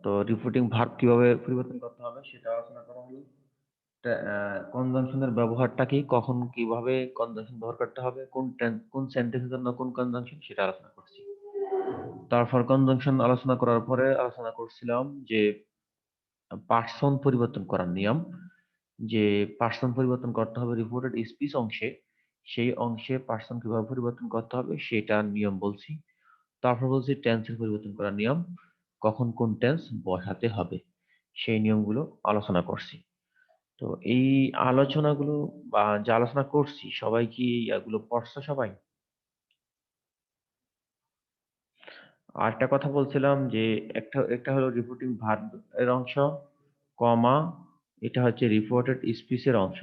তো reporting verb কিভাবে পরিবর্তন করতে হবে সেটা আলোচনা করা হলো। কনজাংশনের ব্যবহারটা কি, কখন কিভাবে কনজাংশন ব্যবহার করতে হবে, কোন সেন্টেন্সের জন্য কোন কনজাংশন সেটা আলোচনা করছি। তারপর কনজাংশন আলোচনা করার পরে আলোচনা করছিলাম যে পার্সন পরিবর্তন করার নিয়ম, যে পার্সন পরিবর্তন করতে হবে রিপোর্টেড স্পিচ অংশে, সেই অংশে পার্সন কিভাবে পরিবর্তন করতে হবে সেটার নিয়ম বলছি। তারপর বলছি টেন্সের পরিবর্তন করার নিয়ম, কখন কোন টেন্স বসাতে হবে সেই নিয়মগুলো আলোচনা করছি। তো এই আলোচনাগুলো বা যা আলোচনা করছি সবাই কি এগুলো পড়ছো সবাই? আর একটা কথা বলছিলাম যে একটা একটা হলো রিপোর্টিং ভার্ব এর অংশ, কমা এটা হচ্ছে রিপোর্টেড স্পিচের অংশ,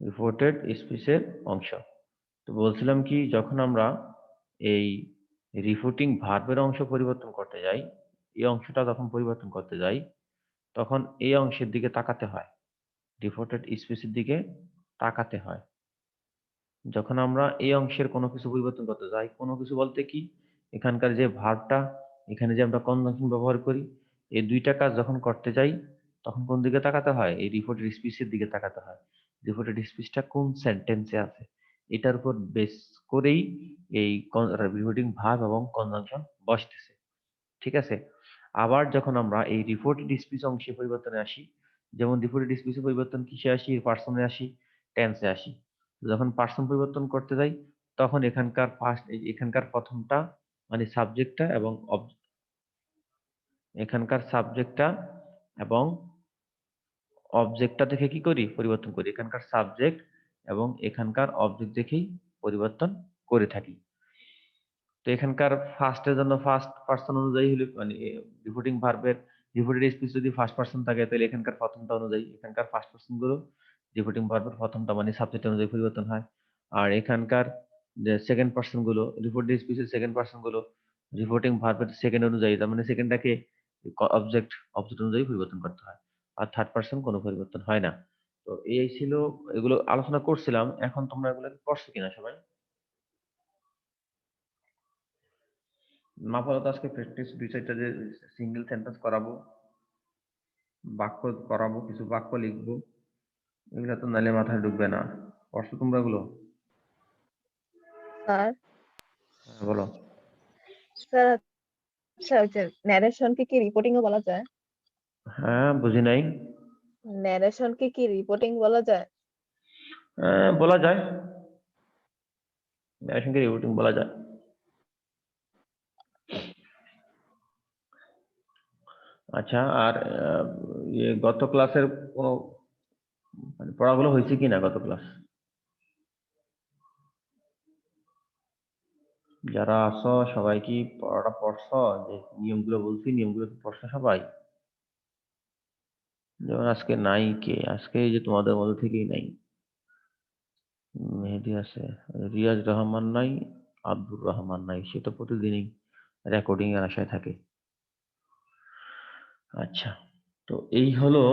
রিপোর্টেড স্পিচের অংশ। তো বলছিলাম কি, যখন আমরা এই রিপোর্টিং ভার্বের অংশ পরিবর্তন করতে যাই, এই অংশটা যখন পরিবর্তন করতে যাই তখন এই অংশের দিকে তাকাতে হয়, রিপোর্টেড স্পিচের দিকে তাকাতে হয়। যখন আমরা এই অংশের কোনো কিছু পরিবর্তন করতে যাই, কোনো কিছু বলতে কি, এখানকার যে ভার্বটা, এখানে যে আমরা কনজাংশন ব্যবহার করি, এই দুইটা কাজ যখন করতে যাই তখন কোন দিকে তাকাতে হয়, এই রিপোর্টেড স্পিচের দিকে তাকাতে হয়। রিপোর্টেড স্পিচটা কোন সেন্টেন্সে আছে এটার উপর বেস করেই এই রিপোর্টিং ভার্ব এবং কনজাংশন বসতেছে। ঠিক আছে? আবার যখন আমরা এই রিপোর্টেড স্পিচ অংশে পরিবর্তনে আসি, যেমন রিপোর্টেড স্পিচে পরিবর্তন কিসে আসি, পার্সনে আসি, টেন্সে আসি। যখন পার্সন পরিবর্তন করতে যাই তখন এখানকার প্রথমটা মানে সাবজেক্টটা এবং এখানকার সাবজেক্টটা এবং অবজেক্টটা দেখে কি করি, পরিবর্তন করি। এখানকার সাবজেক্ট এবং এখানকার অবজেক্ট দেখেই পরিবর্তন করে থাকি। তো এখানকার ফার্স্টের জন্য ফার্স্ট পার্সন অনুযায়ী হলে মানে রিপোর্টিং ভার্বের রিপোর্টেড স্পিচ যদি ফার্স্ট পার্সন থাকে তাহলে এখানকার প্রথমটা অনুযায়ী এখানকার ফার্স্ট পার্সন গুলো রিপোর্টিং ভার্বের প্রথমটা মানে সাবজেক্ট অনুযায়ী পরিবর্তন হয়। আর এখানকার যে সেকেন্ড পার্সন গুলো রিপোর্টেড স্পিচের সেকেন্ড পার্সন গুলো রিপোর্টিং ভার্বের সেকেন্ড অনুযায়ী, তার মানে সেকেন্ডটাকে অবজেক্ট অবজেক্ট অনুযায়ী পরিবর্তন করতে হয়। আর থার্ড পার্সন কোনো পরিবর্তন হয় না। তো এই ছিল, এগুলো আলোচনা করছিলাম। এখন তোমরা এগুলো পড়ছো কিনা সবাই? আপাতত আজকে প্র্যাকটিস দুই চারটা যে সিঙ্গেল সেন্টেন্স করাবো, বাক্য করাবো, কিছু বাক্য লিখবো, এগুলো তো নালে মাথায় ঢুকবে না। পড়ছো তোমরা এগুলো? স্যার হ্যাঁ, বলো। স্যার আচ্ছা ওই যে ন্যারেশনকে কি রিপোর্টিং ও বলা যায়? হ্যাঁ, বুঝি নাই। ন্যারেশনকে কি রিপোর্টিং বলা যায়? বলা যায়, ন্যারেশনকে রিপোর্টিং বলা যায়। আচ্ছা, আর গত ক্লাসের কোনো মানে পড়াগুলো হয়েছে কিনা গত ক্লাস? যারা আছো সবাই কি পড়াটা পড়ছো? যে নিয়মগুলো বলছি নিয়মগুলো কি পড়ছো সবাই? যেমন আজকে নাই, কে আজকে এই যে তোমাদের মধ্যে থেকেই নাই, মেহেদী আছে, রিয়াজ রহমান নাই, আব্দুর রহমান নাই, সে তো প্রতিদিনই রেকর্ডিং এর আশায় থাকে। আচ্ছা, তো এই হলো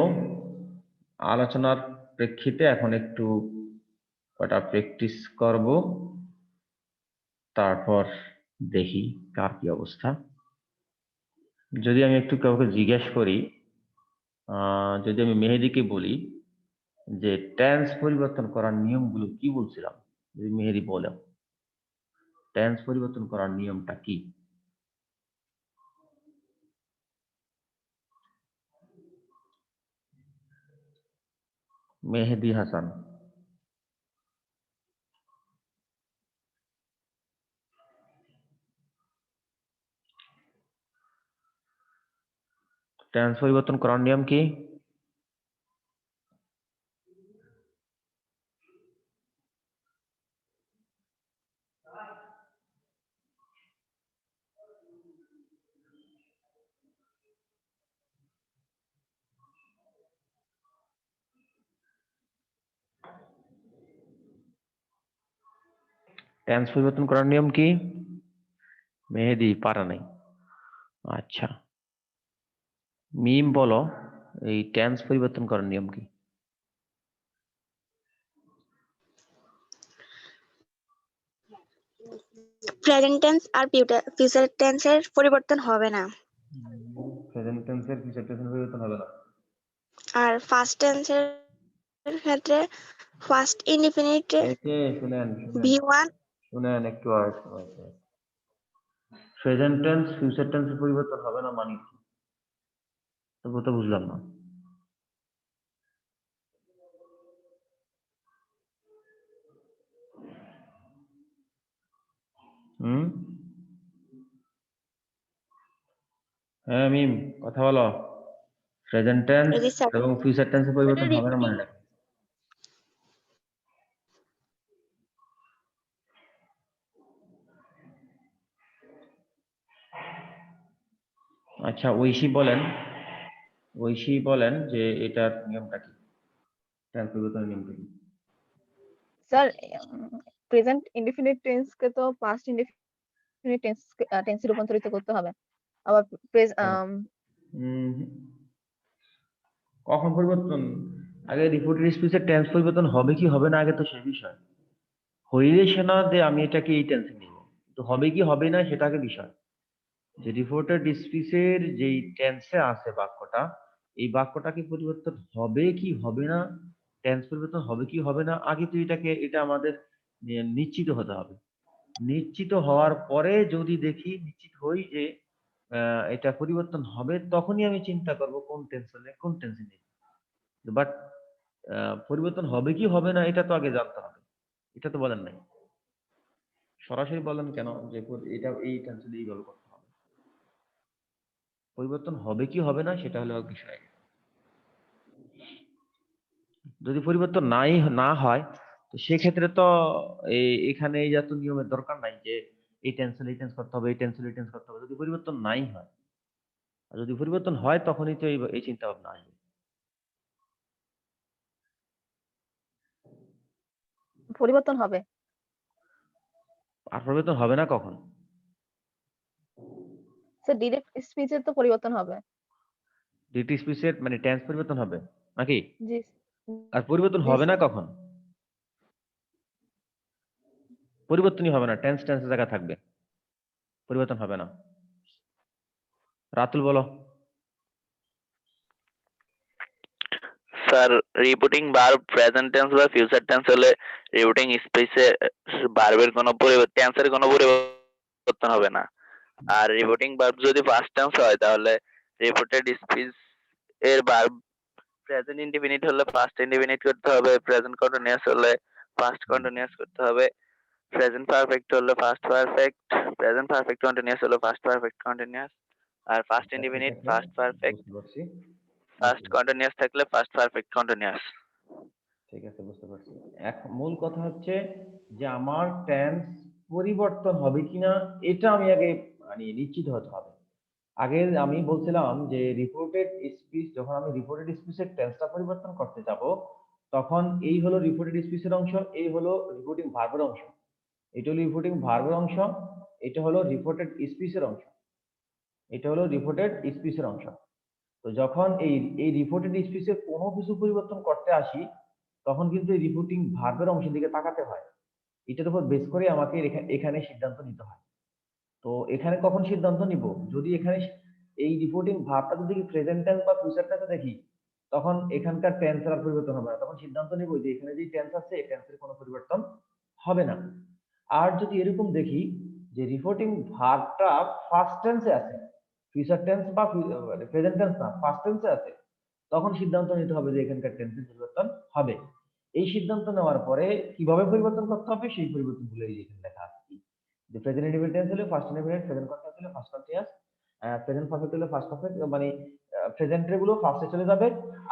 আলোচনার প্রেক্ষিতে এখন একটু কটা প্র্যাকটিস করব, তারপর দেখি কার কি অবস্থা। যদি আমি একটু কাউকে জিজ্ঞেস করি, যদি আমি মেহেদীকে বলি যে টেন্স পরিবর্তন করার নিয়মগুলো কি বলছিলাম, যদি মেহেদী বলে টেন্স পরিবর্তন করার নিয়মটা কি? মেহেদী হাসান। টেন্স পরিবর্তন করার নিয়ম কি? টেন্স পরিবর্তন করার নিয়ম কি? মেহেদী পারা নাই। আচ্ছা, মিম বলো, এই টেন্স পরিবর্তন করার নিয়ম কি? প্রেজেন্ট টেন্স আর ফিউচার টেন্সের পরিবর্তন হবে না। টেন্সের ফিউচার টেন্সের পরিবর্তন হবে না। আর ফার্স্ট টেন্সের ক্ষেত্রে ফার্স্ট ইনডিফিনিট শুনেন V1 শুনেন একটু প্রেজেন্ট টেন্স ফিউচার টেন্সের পরিবর্তন হবে না মানে কি? তবু তো বুঝলাম না। হ্যাঁ মিম, কথা বলো। প্রেজেন্ট টেন্স জি স্যার। এবং ফিউচার টেন্সের পরিবর্তন হবে না মানে কি? আচ্ছা ঐশী বলেন যে এটার নিয়মটা কি, টেন্স পরিবর্তনের নিয়মটা কি? স্যার প্রেজেন্ট ইনডিফিনিট টেন্স কে তো পাস্ট ইনডিফিনিট টেন্সে রূপান্তরিত করতে হবে। আবার কখন পরিবর্তন? আগে রিপোর্টেড স্পিচের টেন্স পরিবর্তন হবে কি হবে না আগে তো সেই বিষয়। হইলে সে না যে আমি এটাকে এই টেন্সে নিব, তো হবে কি হবে না সেটা আগে বিষয়। যে রিপোর্টেড স্পিচের যেই টেন্সে আছে বাক্যটা, এই বাক্যটা কি পরিবর্তন হবে কি হবে না, টেন্স পরিবর্তন হবে কি হবে না, আগে তো এটা আমাদের নিশ্চিত হতে হবে। নিশ্চিত হওয়ার পরে যদি দেখি নিশ্চিত হই যে এটা পরিবর্তন হবে, তখনই আমি চিন্তা করব কোন টেন্সে নেই। বাট পরিবর্তন হবে কি হবে না এটা তো আগে জানতে হবে, এটা তো বলেন নাই। সরাসরি বলেন কেন যে এটা এই টেন্সে এইভাবে করতে হবে। পরিবর্তন হবে কি হবে না সেটা হলো বিষয়। যদি পরিবর্তন না হয় তো সেক্ষেত্রে তো এখানে এই জাতীয় নিয়মের দরকার নাই যে এই টেন্স করতে হবে, এই টেন্স করতে হবে। যদি পরিবর্তন নাই হয়, আর যদি পরিবর্তন হয় তখনই তো এই চিন্তা ভাবনা আসবে। পরিবর্তন হবে। আর পরিবর্তন হবে না কখন? স্যার ডিরেক্ট স্পিচের তো পরিবর্তন হবে। ডিটি স্পিচের মানে টেন্স পরিবর্তন হবে নাকি? জি আর পরিবর্তন জি হবে না স্যার। কখন? পরিবর্তনই হবে না, টেন্সের জায়গা থাকবে, পরিবর্তন হবে না। রাতুল বলো। Sir reporting verb present tense বা ফিউচার টেন্স হলে রিপোর্টিং স্পেসে ভার্বের কোনো টেন্সের কোনো পরিবর্তন হবে না। আর রিপোর্টিং ভার্ব যদি পাস্ট টেন্স হয় তাহলে রিপোর্টেড স্পিচ এর ভার্ব প্রেজেন্ট ইনডিফিনিট হলে পাস্ট ইনডিফিনিট করতে হবে, প্রেজেন্ট কন্টিনিউয়াস হলে পাস্ট কন্টিনিউয়াস করতে হবে, প্রেজেন্ট পারফেক্ট হলে past perfect, present perfect continuous হলে পাস্ট পারফেক্ট কন্টিনিউয়াস, আর পাস্ট ইনডিফিনিট পাস্ট পারফেক্ট, বুঝতে পারছি। পাস্ট কন্টিনিউয়াস থাকলে পাস্ট পারফেক্ট কন্টিনিউয়াস। ঠিক আছে, বুঝতে পারছি। এখন মূল কথা হচ্ছে যে আমার টেন্স পরিবর্তন হবে কিনা এটা আমি আগে মানে নিশ্চিত হতে হবে। আগে আমি বলছিলাম যে রিপোর্টেড স্পিচ, যখন আমি রিপোর্টেড স্পিচের টেন্সটা পরিবর্তন করতে যাব তখন এই হলো রিপোর্টেড স্পিচের অংশ, এই হলো রিপোর্টিং ভার্বের অংশ। এটা হলো রিপোর্টিং ভার্বের অংশ, এটা হলো রিপোর্টেড স্পিচের অংশ, এটা হলো রিপোর্টেড স্পিচের অংশ। তো যখন এই রিপোর্টেড স্পিচের কোনো কিছু পরিবর্তন করতে আসি তখন কিন্তু এই রিপোর্টিং ভার্বের অংশের দিকে তাকাতে হয়। এটার উপর বেস করে আমাকে এখানে সিদ্ধান্ত নিতে হয়। তো এখানে কখন সিদ্ধান্ত নিব, যদি এখানে এই রিপোর্টিং ভার্বটা যদি প্রেজেন্ট টেন্স বা ফিউচার টেন্সে দেখি তখন এখানকার টেন্সের আর পরিবর্তন হবে না, তখন সিদ্ধান্ত নিব যে এখানে যে টেন্স আছে এই টেন্সের কোনো পরিবর্তন হবে না। আর যদি এরকম দেখি যে রিপোর্টিং ভার্বটা ফার্স্ট টেন্সে আছে, ফিউচার টেন্স বা প্রেজেন্ট টেন্স না ফার্স্ট টেন্সে আছে, তখন সিদ্ধান্ত নিতে হবে যে এখানকার টেন্সের পরিবর্তন হবে। এই সিদ্ধান্ত নেওয়ার পরে কিভাবে পরিবর্তন করতে হবে সেই পরিবর্তনগুলো এই যে এখানে লেখা আছে। যে প্রেজেন্ট ইনডিফিনিট টেন্স হলে ফার্স্ট ইনডিফিনিট, প্রেজেন্ট কন্টিনিউয়াস হলে ফার্স্ট কন্টিনিউয়াস, প্রেজেন্ট পারফেক্ট হলে ফার্স্ট পারফেক্ট, মানে প্রেজেন্টের গুলো ফার্স্টে চলে যাবে,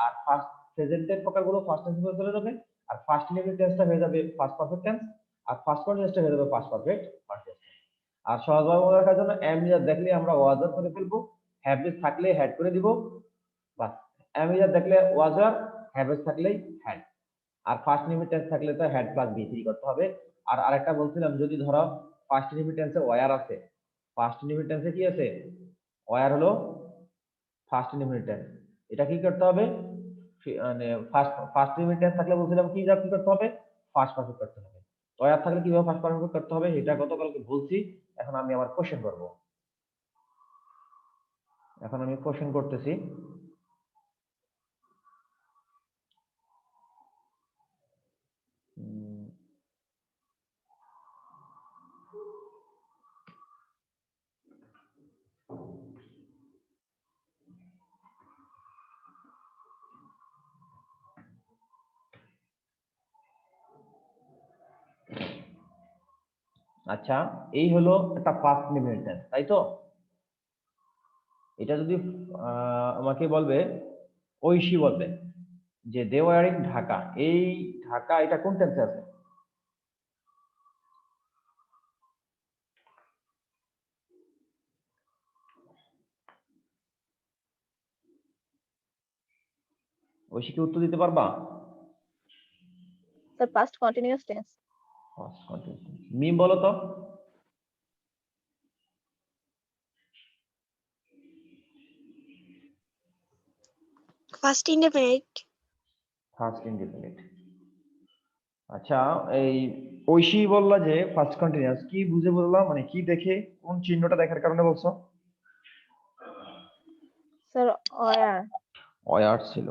আর ফার্স্ট প্রেজেন্টের প্রকারগুলো ফার্স্ট টেন্সে চলে যাবে, আর ফার্স্ট ইনডিফিনিট টেন্সটা হয়ে যাবে ফার্স্ট পারফেক্ট টেন্স, আর ফার্স্ট কন্টিনিউয়াসটা হয়ে যাবে ফার্স্ট পারফেক্ট পারফেক্ট। আর সহজভাবে মনে রাখার জন্য এম যা দেখলে আমরা ওয়াজার করে ফেলবো, হ্যাভ বিন থাকলে হ্যাড করে দিব, বাস। এম যা দেখলে ওয়াজার, হ্যাভ থাকলেই হ্যাড, আর ফার্স্ট ইনডিফিনিট টেন্স থাকলে তো হ্যাড প্লাস বি থ্রি করতে হবে। আর আরেকটা বলছিলাম, যদি ধরো ফার্স্ট ইনডিফিনিট টেন্সে ওয়ার আছে, ফার্স্ট ইনডিফিনিট টেন্সে কি আছে, ওয়ার হলো ফার্স্ট ইনডিফিনিট টেন্স, এটা কি করতে হবে, মানে ফার্স্ট ইনডিফিনিট টেন্স থাকলে বলছিলাম কি করতে হবে, ফার্স্ট পারফেক্ট করতে হবে। ওয়ার থাকলে কিভাবে ফার্স্ট পারফেক্ট করতে হবে এটা গতকালকে বলছি, এখন আমি আবার কোশ্চেন করব। এখন আমি কোশ্চেন করতেছি। আচ্ছা, এই হলো একটা ফার্স্ট ইনডিফিনিট টেন্স, তাই তো? এটা যদি আমাকে বলবে, ঐশী বলবে যে দে ওয়ার ইন ঢাকা, এই ঢাকা এটা কোন টেন্সে আছে? ঐশী কি উত্তর দিতে পারবা? Sir past continuous tense. First continuous tense. Mim বলো তো। First indefinite. First indefinite. আচ্ছা, এই ঐশী বললা যে ফার্স্ট কন্টিনিউয়াস, কি বুঝে বললা, মানে কি দেখে, কোন চিহ্নটা দেখার কারণে বলছো? Sir were. অয়ার ছিল।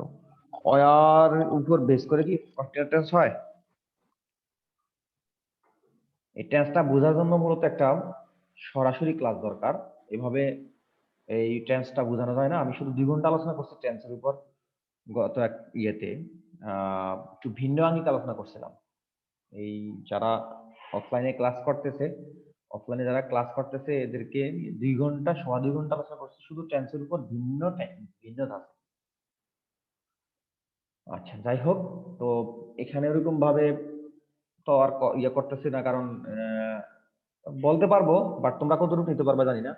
অয়ার উপর বেস করে কি কন্টিনিউয়াস টেন্স হয়? এই টেন্সটা বোঝার জন্য মূলত একটা সরাসরি ক্লাস দরকার। এভাবে এই টেন্সটা বোঝানো যায় না। আমি শুধু 2 ঘন্টা আলোচনা করছি টেন্সের উপর গত এক ইয়েতে। একটু ভিন্ন আঙ্গিকে আলোচনা করছিলাম। এই যারা অফলাইনে ক্লাস করতেছে, অফলাইনে যারা ক্লাস করতেছে এদেরকে 2 ঘন্টা, 2.5 ঘন্টা আলোচনা করছি শুধু টেন্সের উপর ভিন্ন ভিন্ন ধাঁচে। আচ্ছা, যাই হোক, তো এখানে ওরকম ভাবে তো আর ইয়ে করতেছি না, কারণ বলতে পারবো, বাট তোমরা কতটুকু নিতে পারবে জানি না।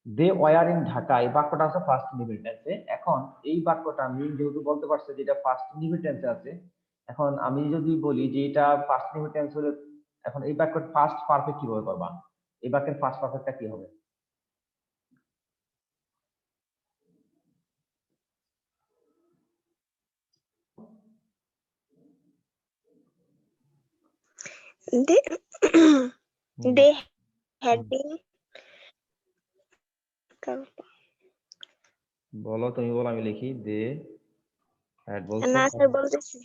দে ওয়ার ইন ঢাকা, এই বাক্যটা আছে ফার্স্ট ইনডিফিনিট টেন্সে। এখন এই বাক্যটা আমি যেহেতু বলতে পারছি যে এটা ফার্স্ট ইনডিফিনিট টেন্সে আছে, এখন আমি যদি বলি যে এটা ফার্স্ট ইনডিফিনিট টেন্স হলে, এখন এই বাক্যের ফার্স্ট পারফেক্ট কিভাবে করবা? এই বাক্যের ফার্স্ট পারফেক্টটা কি হবে? They they had been. বলো, তুমি বলো, আমি লিখি। দে হ্যাড বলছো। না স্যার বলতেছি।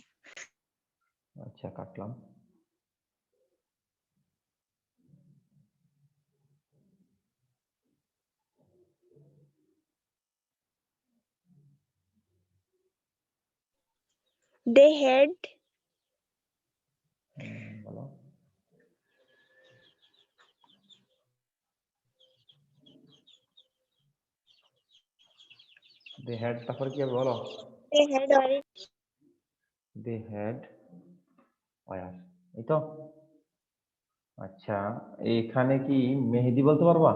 আচ্ছা, কাটলাম। They had বলো। দে হ্যাড, তারপরে কি হবে বলো? they had already. They had were, এই তো। আচ্ছা, এখানে কি মেহেদি বলতে পারবা?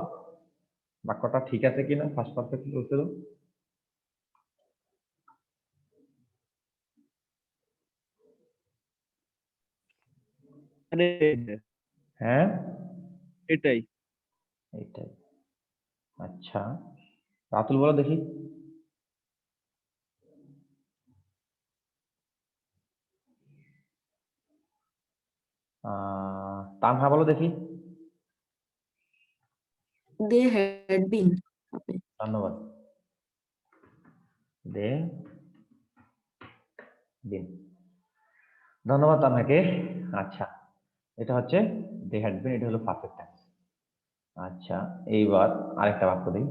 বাক্যটা ঠিক আছে কিনা, ফার্স্ট পারফেক্ট বলছিল? হ্যাঁ, এটাই। এইটাই। আচ্ছা, রাতুল বলো দেখি। তানহা বলো দেখি। They had been. হবে। ধন্যবাদ। দে দিন, ধন্যবাদ তানহাকে। আচ্ছা, এটা হচ্ছে দে হ্যাড বিন, এটা হলো পারফেক্ট টেন্স। আচ্ছা, এইবার আরেকটা বাক্য দিই।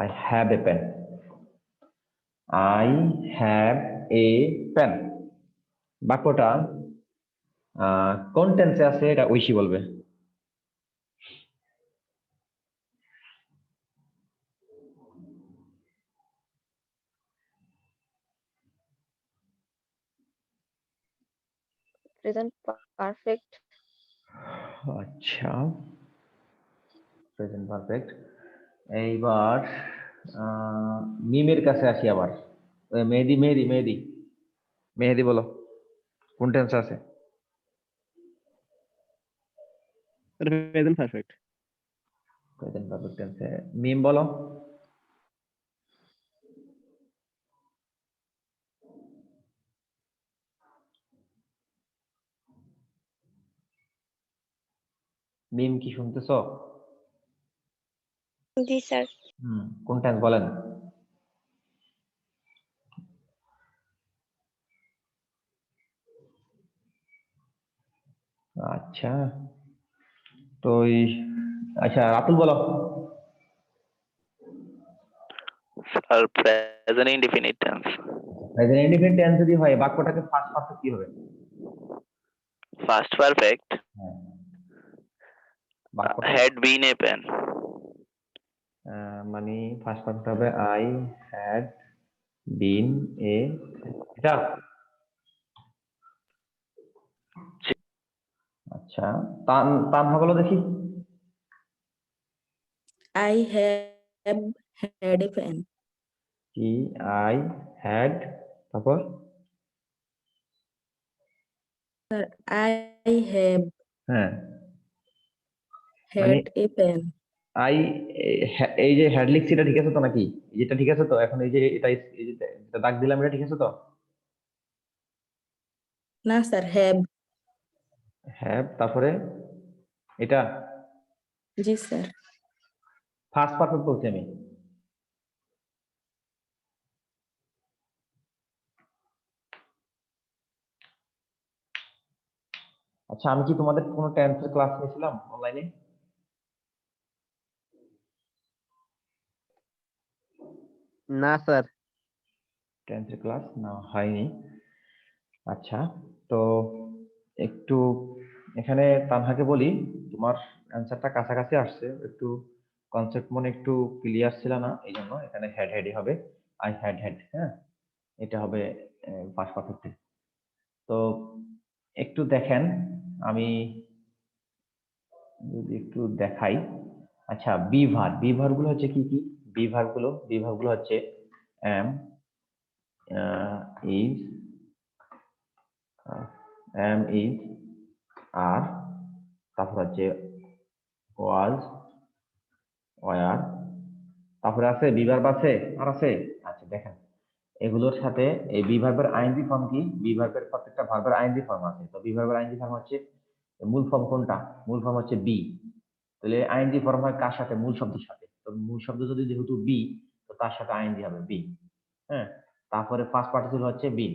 I have a pen. I have a pen. বাক্যটা কোন টেন্সে আছে এটা ঐশী বলবে। Present perfect. আচ্ছা, প্রেজেন্ট পারফেক্ট। এইবার মিমের কাছে আসি আবার। মেহেদি মেহেদি মেহেদি মেহেদি বলো, কোন টেন্সে আছে? Present perfect. প্রেজেন্ট পারফেক্ট টেন্সে। মিম বলো। মিম কি শুনতেছো? জি স্যার। কোন টেন্স বলেন? আচ্ছা, তো আচ্ছা রাতুল বলো। Sir present indefinite tense. Present indefinite tense যদি হয় বাক্যটাকে ফার্স্ট পারফেক্ট কি হবে? ফার্স্ট পারফেক্ট হ্যাঁ, বাক্যটা হ্যাড বিন এ পেন। মানে ফার্স্ট পারফেক্ট হবে আই হ্যাড বিন এ, এটা আচ্ছা। তানহা বলো দেখি। I have had a pen. কি আই হ্যাড, তারপর Sir, I have হ্যাঁ মানে had a pen. আই, এই যে হ্যাড লিখছি এটা ঠিক আছে তো নাকি? এটা ঠিক আছে তো? এখন এই যে এটা, এই যে এটা দাগ দিলাম এটা ঠিক আছে তো? না স্যার, have. হ্যাভ, তারপরে এটা জি স্যার। ফার্স্ট পারফেক্ট বলছি আমি। আচ্ছা, আমি কি তোমাদের কোনো টেন্সের ক্লাস নিয়েছিলাম অনলাইনে? না স্যার। টেন্সের ক্লাস না হয়নি। আচ্ছা, তো একটু এখানে তানহাকে বলি, তোমার অ্যান্সারটা কাছাকাছি আসছে, একটু কনসেপ্ট মনে একটু ক্লিয়ার ছিল না, এই জন্য এখানে হ্যাড হ্যাডই হবে। আই হ্যাড হ্যাড, হ্যাঁ এটা হবে ফার্স্ট পারফেক্ট। তো একটু দেখেন, আমি যদি একটু দেখাই। আচ্ছা, বি ভার্ব গুলো হচ্ছে কি কি? বি ভার্ব গুলো হচ্ছে এম, ইজ, আর, তারপর হচ্ছে ওয়াজ, ওয়ার, তারপরে আছে বি ভার্ব আছে, আর আছে। আচ্ছা দেখেন, এগুলোর সাথে এই বি ভার্বের আইএনজি ফর্ম কি? বি ভার্বের প্রত্যেকটা ভার্বের আইএনজি ফর্ম আছে। তো বি ভার্বের আইএনজি ফর্ম হচ্ছে, মূল ফর্ম কোনটা? মূল ফর্ম হচ্ছে বি। তাহলে আইএনজি ফর্ম হয় কার সাথে? মূল শব্দের সাথে। তো মূল শব্দ যদি যেহেতু বি, তো তার সাথে আইএনজি হবে বি। হ্যাঁ, তারপরে ফার্স্ট পার্টিসিপল হচ্ছে বি,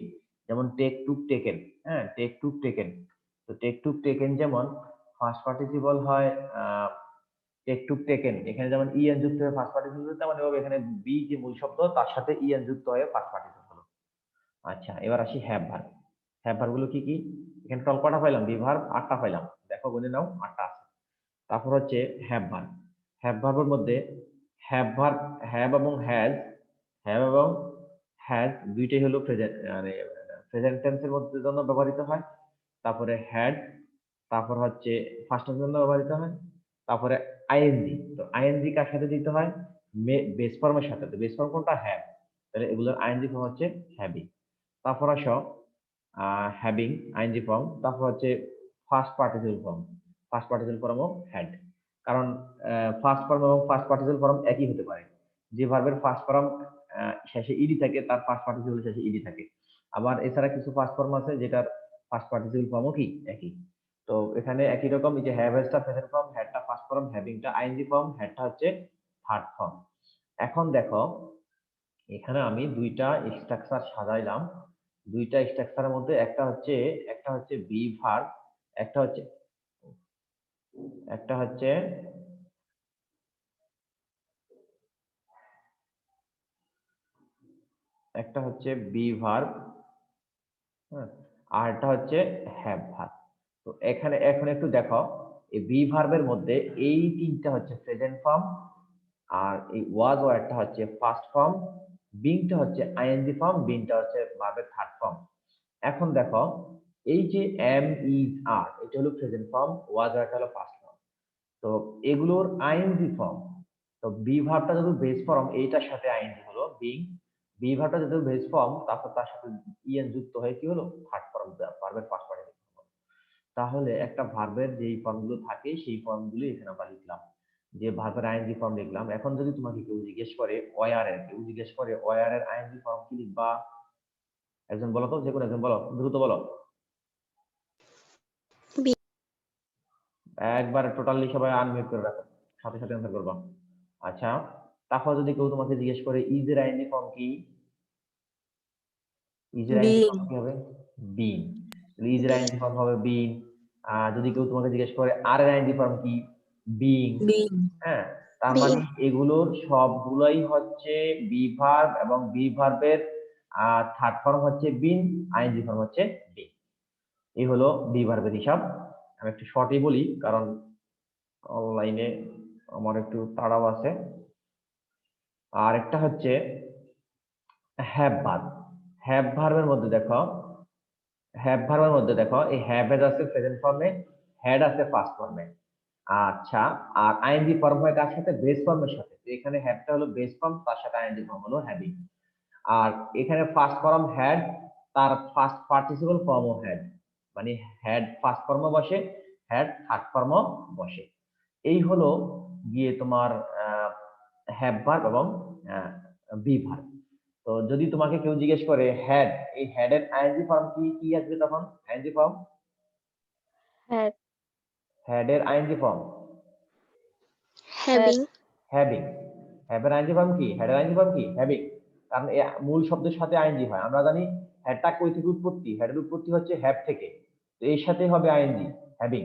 যেমন টেক টুক টেকেন। হ্যাঁ, টেক টুক টেকেন। তো টেক টুক টেকেন যেমন ফার্স্ট পার্টিসিপল হয় টেক টুক টেকেন, এখানে যেমন ইএন যুক্ত হয়ে ফার্স্ট পার্টিসিপল, তেমন এভাবে এখানে বি যে মূল শব্দ তার সাথে ইএন যুক্ত হয়ে ফার্স্ট পার্টিসিপল হলো। আচ্ছা, এবার আসি হ্যাভ ভার্ব। হ্যাভ ভার্ব গুলো কি কি? এখানে টল কটা পাইলাম? বি ভার্ব 8টা পাইলাম, দেখো গুনে নাও 8টা আছে। তারপর হচ্ছে হ্যাভ ভার্ব। হ্যাভ ভার্বের মধ্যে হ্যাভ ভার্ব, হ্যাভ এবং হ্যাজ, হ্যাভ এবং হ্যাজ দুইটাই হলো প্রেজেন্ট, মানে প্রেজেন্ট টেন্সের মধ্যে জন্য ব্যবহৃত হয়। তারপরে হ্যাড, তারপর হচ্ছে ফার্স্টের জন্য ব্যবহৃত হয়। তারপরে আইএনজি, তো আইএনজি কার সাথে দিতে হয়? বেস ফর্মের সাথে। তো বেস ফর্ম কোনটা? হ্যাভ। তাহলে এগুলোর আইএনজি ফর্ম হচ্ছে হ্যাভিং। তারপর আসো হ্যাভিং আইএনজি ফর্ম, তারপর হচ্ছে first participle form. First participle ফর্মও হ্যাড, কারণ ফার্স্ট ফর্ম এবং ফার্স্ট পার্টিসিপল ফর্ম একই হতে পারে। যে ভার্বের ফার্স্ট ফর্ম শেষে ইডি থাকে তার ফার্স্ট পার্টিসিপল শেষে ইডি থাকে। আবার এছাড়া কিছু ফার্স্ট ফর্ম আছে যেটার ফার্স্ট পার্টিসিপল ফর্মও কি একই। তো এখানে একই রকম, এই যে হ্যাভ হ্যাজটা প্রেজেন্ট ফর্ম, হ্যাডটা ফার্স্ট ফর্ম, হ্যাভিংটা আইএনজি ফর্ম, হ্যাডটা হচ্ছে থার্ড ফর্ম। এখন দেখো, এখানে আমি দুইটা স্ট্রাকচার সাজাইলাম। দুইটা স্ট্রাকচারের মধ্যে একটা হচ্ছে বি ভার্ব, একটা হচ্ছে একটা হচ্ছে একটা হচ্ছে বি ভার্ব, হ্যাঁ, আর একটা হচ্ছে হ্যাভ ভার্ব। তো এখানে এখন একটু দেখো, এই বি ভার্বের মধ্যে এই তিনটা হচ্ছে প্রেজেন্ট ফর্ম, আর এই ওয়াজ ওয়ারটা হচ্ছে ফার্স্ট ফর্ম, বিংটা হচ্ছে আইএনজি ফর্ম, বিংটা হচ্ছে ভার্বের থার্ড ফর্ম। এখন দেখো, এই যে এম ইজ আর, এটা হলো প্রেজেন্ট ফর্ম, ওয়াজ ওয়ারটা হলো ফার্স্ট ফর্ম। তো এগুলোর আইএনজি ফর্ম, তো বি ভার্বটা যদি বেস ফর্ম, এইটার সাথে আইএনজি হলো বিং। বি ভার্বটা যদি বেস ফর্ম, তারপর তার সাথে ইএন যুক্ত হয়ে কি হলো? থার্ড ফর্ম, ভার্বের ফার্স্ট পার্টিসিপল। তাহলে একটা ভার্বের যেই ফর্মগুলো থাকে সেই ফর্মগুলো এখানে আমরা লিখলাম, যে ভার্বের আইএনজি ফর্ম লিখলাম। এখন যদি তোমাকে কেউ জিজ্ঞেস করে ওয়ার এর আইএনজি ফর্ম কি লিখবা? একজন বলো তো, যে কোনো একজন বলো, দ্রুত বলো। বি। একবার টোটালি সবাই আনমিউট করে রাখো, সাথে সাথে অ্যান্সার করবা। আচ্ছা, তারপর যদি কেউ তোমাকে জিজ্ঞেস করে ইজের আইএনজি ফর্ম কি, ইজের আইএনজি ফর্ম Being. কি হবে? বিন। ইজের আইএনজি ফর্ম হবে বিন। যদি কেউ তোমাকে জিজ্ঞেস করে আর এর আইএনজি ফর্ম কি, বিং। Being. হ্যাঁ, তার Being. মানে এগুলোর সবগুলোই হচ্ছে বি ভার্ব এবং বি ভার্বের থার্ড ফর্ম হচ্ছে বিন, আইএনজি ফর্ম হচ্ছে বি। এই হলো বি ভার্বের হিসাব। আমি একটু শর্টই বলি কারণ অনলাইনে আমার একটু তাড়াও আছে। আর একটা হচ্ছে হ্যাভ ভার্ব। হ্যাভ ভার্বের মধ্যে দেখো, হ্যাভ ভার্বের মধ্যে দেখো এই হ্যাভ এজ আছে প্রেজেন্ট ফর্মে, হ্যাড আছে পাস্ট ফর্মে। আচ্ছা, আর আইএনজি ফর্ম হয় কার সাথে? বেস ফর্মের সাথে। তো এখানে হ্যাভটা হলো বেস ফর্ম, তার সাথে আইএনজি ফর্ম হলো হ্যাভিং। আর এখানে ফার্স্ট ফর্ম হ্যাড, তার ফার্স্ট পার্টিসিপল ফর্মও হ্যাড, মানে হ্যাড ফার্স্ট ফর্মও বসে, হ্যাড থার্ড ফর্মও বসে। এই হলো গিয়ে তোমার হ্যাভ ভার্ব এবং বি ভার্ব। তো যদি তোমাকে কেউ জিজ্ঞেস করে হ্যাড, এই হ্যাড এর আইএনজি ফর্ম কি কি আসবে তখন? আইএনজি ফর্ম হ্যাড, হ্যাড এর ING form Having. Having. হ্যাভের ING form কি? হ্যাডের আইএনজি ফর্ম কি? হ্যাভিং। কারণ মূল শব্দের সাথে আইএনজি হয়। আমরা জানি হ্যাডটা কই থেকে উৎপত্তি? হ্যাডের উৎপত্তি হচ্ছে হ্যাভ থেকে। তো এর সাথে হবে আইএনজি, হ্যাভিং।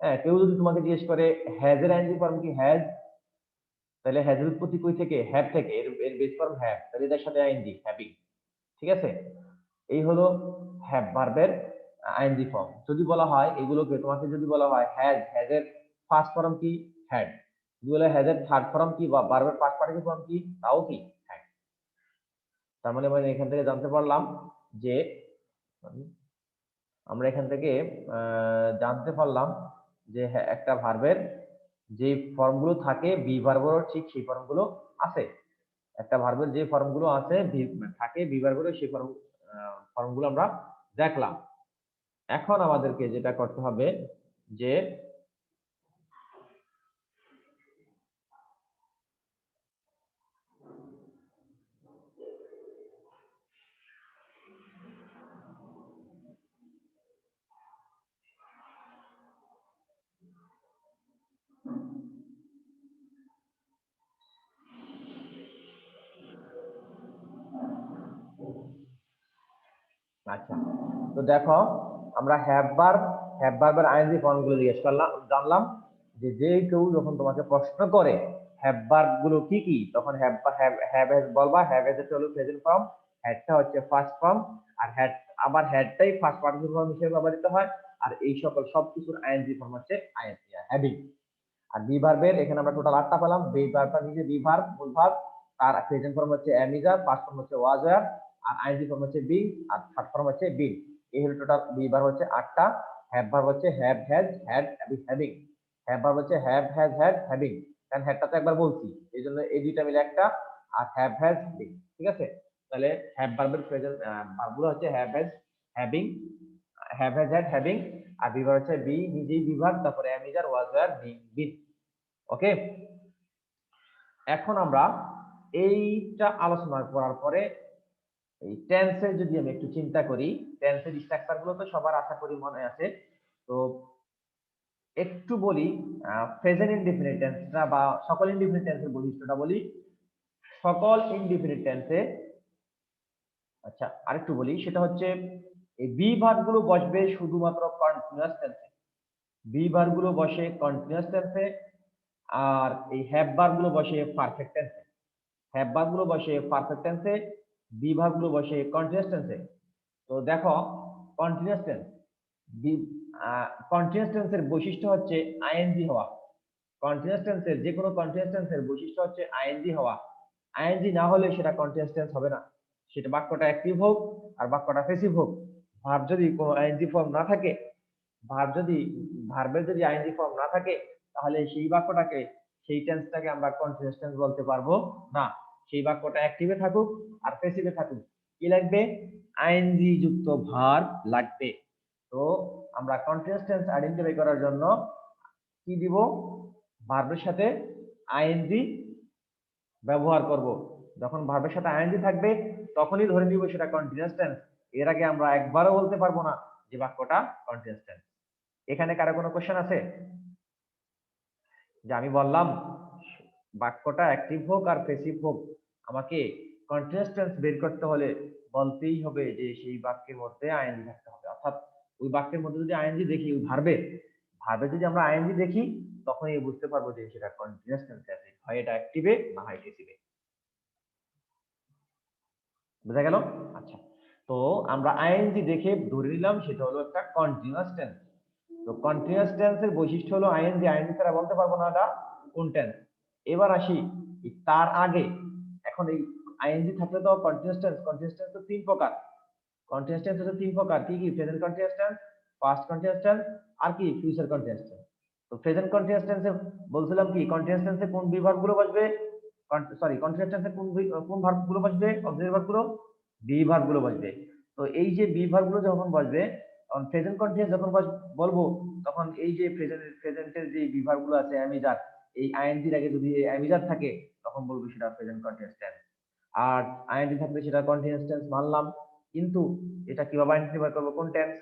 হ্যাঁ, কেউ যদি তোমাকে জিজ্ঞেস করে হ্যাজ এর আইএনজি ফর্ম কি? হ্যাজ, তাহলে হ্যাজ এর উৎপত্তি কই থেকে? হ্যাভ থেকে। এর বেস ফর্ম হ্যাভ, তাহলে এটার সাথে আইএনজি, হ্যাভিং। ঠিক আছে? এই হলো হ্যাভ ভার্বের আইএনজি ফর্ম। যদি বলা হয় এগুলোকে, তোমাকে যদি বলা হয় হ্যাজ, হ্যাজ এর ফার্স্ট ফর্ম কি? হ্যাড। যদি বলা হয় হ্যাজ এর থার্ড ফর্ম কি বা ভার্বের পাস্ট পার্টিসিপল ফর্ম কি? তাও কি? হ্যাড। তার মানে আমরা এখান থেকে জানতে পারলাম যে আমরা এখান থেকে জানতে পারলাম যে একটা ভার্বের যে ফর্মগুলো থাকে বি ভার্বেরও ঠিক সেই ফর্মগুলো আছে। একটা ভার্বের যে ফর্মগুলো আছে থাকে বি ভার্বেরও সেই ফর্মগুলো আমরা দেখলাম। এখন আমাদেরকে যেটা করতে হবে যে আচ্ছা, তো দেখো আমরা হ্যাভ ভার্বের আইএনজি ফর্মগুলো জিজ্ঞেস করলাম, জানলাম যে কেউ যখন তোমাকে প্রশ্ন করে হ্যাভ ভার্ব গুলো কি কি, তখন হ্যাভ হ্যাজ বলবা। হ্যাভ এজ হলো প্রেজেন্ট ফর্ম, হ্যাডটা হচ্ছে ফার্স্ট ফর্ম, আর আবার হ্যাডটাই ফার্স্ট পার্টিসিপল ফর্ম হিসেবে ব্যবহৃত হয়। আর এই সকল সবকিছুর আইএনজি ফর্ম হচ্ছে হ্যাভিং। আর বি ভার্বের এখানে আমরা টোটাল 8টা পেলাম। বি ভার্বটা নিজে বি ভার্ব, মূল ভার্ব, তার প্রেজেন্ট ফর্ম হচ্ছে am is are, past form হচ্ছে was were, আর আইএনজি ফর্ম হচ্ছে being, আর থার্ড ফর্ম হচ্ছে been। এই হলো টোটাল বি ভার্ব হচ্ছে 8টা। হ্যাভ ভার্ব হচ্ছে have, has, had, having. Have verb হচ্ছে হ্যাভ, হ্যাজ, হ্যাড, হ্যাভিং। কারণ হ্যাডটা তো একবার বলছি, এই জন্য এই দুইটা মিলে একটা। আর হ্যাভ, হ্যাজ, হ্যাভিং। ঠিক আছে? তাহলে হ্যাভ ভার্বের প্রেজেন্ট ভার্বগুলো হচ্ছে have, has, having, have, has, had, having. আর বি ভার্ব হচ্ছে বি, নিজেই বি ভার্ব, তারপরে am is are, was were, being, been। Okay, এখন আমরা এইটা আলোচনা করার পরে এই টেন্সের যদি আমি একটু চিন্তা করি, টেন্সের স্ট্রাকচার গুলো তো সবার আশা করি মনে আছে। তো একটু বলি প্রেজেন্ট ইনডিফিনিট টেন্সটা বা সকল ইনডিফিনিট টেন্সের বৈশিষ্ট্যটা বলি। সকল ইনডিফিনিট টেন্সে, আচ্ছা আরেকটু বলি, সেটা হচ্ছে এই বি ভার্ব গুলো বসবে শুধুমাত্র কন্টিনিউয়াস টেন্সে। বি ভার্ব গুলো বসে কন্টিনিউয়াস টেন্সে, আর এই হ্যাভ ভার্ব গুলো বসে পারফেক্ট টেন্সে। হ্যাভ ভার্ব গুলো বসে পারফেক্ট টেন্সে, বি ভার্ব গুলো বসে কন্টিনিউয়াস টেন্সে। তো দেখো কন্টিনিউয়াস টেন্স, কন্টিনিউয়াস টেন্সের বৈশিষ্ট্য হচ্ছে আইএনজি হওয়া। কন্টিনিউয়াস টেন্সের যে কোনো কন্টিনিউয়াস টেন্সের বৈশিষ্ট্য হচ্ছে আইএনজি হওয়া। আইএনজি না হলে সেটা কন্টিনিউয়াস টেন্স হবে না। সেটা বাক্যটা অ্যাক্টিভ হোক আর বাক্যটা প্যাসিভ হোক, ভার্ব যদি কোনো আইএনজি ফর্ম না থাকে, ভার্বের যদি আইএনজি ফর্ম না থাকে, তাহলে সেই বাক্যটাকে, সেই টেন্সটাকে আমরা কন্টিনিউয়াস টেন্স বলতে পারবো না। সেই বাক্যটা অ্যাক্টিভে থাকুক আর প্যাসিভে থাকুক, কি লাগবে? আইএনজি যুক্ত ভার্ব লাগবে। তো আমরা কন্টিনিউয়াস টেন্স আইডেন্টিফাই করার জন্য কি দিব? ভার্বের সাথে আইএনজি ব্যবহার করব। যখন ভার্বের সাথে আইএনজি থাকবে তখনই ধরে নিব সেটা কন্টিনিউয়াস টেন্স। এর আগে আমরা একবারও বলতে পারবো না যে বাক্যটা কন্টিনিউয়াস টেন্স। এখানে কারো কোনো কোশ্চেন আছে? যে আমি বললাম বাক্যটা অ্যাক্টিভ হোক আর প্যাসিভ হোক, আমাকে কন্টিনিউয়াস টেন্স বের করতে হলে বলতেই হবে যে সেই বাক্যের মধ্যে আইএনজি থাকতে হবে। অর্থাৎ ওই বাক্যের মধ্যে যদি আইএনজি দেখি, ওই ভার্বে যদি আমরা আইএনজি দেখি, তখনই বুঝতে পারবো যে সেটা কন্টিনিউয়াস টেন্সে আছে, হয় এটা অ্যাক্টিভে না হয় প্যাসিভে। বুঝা গেল? আচ্ছা, তো আমরা আইএনজি দেখে ধরে নিলাম সেটা হলো একটা কন্টিনিউয়াস টেন্স। তো কন্টিনিউয়াস টেন্সের বৈশিষ্ট্য হলো আইএনজি, আইএনজি ছাড়া বলতে পারবো না এটা কোন টেন্স। এবার আসি তার আগে, এখন এই আইএনজি থাকলে তো কন্টিনিউয়াস টেন্স তো তিন প্রকার। কন্টিনিউয়াস টেন্স হচ্ছে তিন প্রকার, কি কি? Present continuous tense, past continuous tense, আর কি ফিউচার কন্টিনিউয়াস টেন্স। তো প্রেজেন্ট কন্টিনিউয়াস টেন্সে বলছিলাম কি, কন্টিনিউয়াস টেন্সে কোন বিভাগগুলো বসবে? সরি, কন্টিনিউয়াস টেন্সে কোন ভার্বগুলো বসবে? অক্সিলারি ভার্বগুলো, বি ভার্বগুলো বসবে। তো এই যে বি ভার্বগুলো যখন বসবে, তখন প্রেজেন্ট কন্টিনিউয়াস যখন বলবো, তখন এই যে প্রেজেন্টের যে বি ভার্বগুলো আছে অ্যামিজার, এই আইএনজির আগে যদি অ্যামিজার থাকে তখন বলবো সেটা প্রেজেন্ট কন্টিনিউয়াস টেন্স। আর আইএনজি থাকলে সেটা কন্টিনিউয়াস টেন্স মানলাম। কিন্তু এটা কিভাবে আইডেন্টিফাই করবো কোন টেন্স?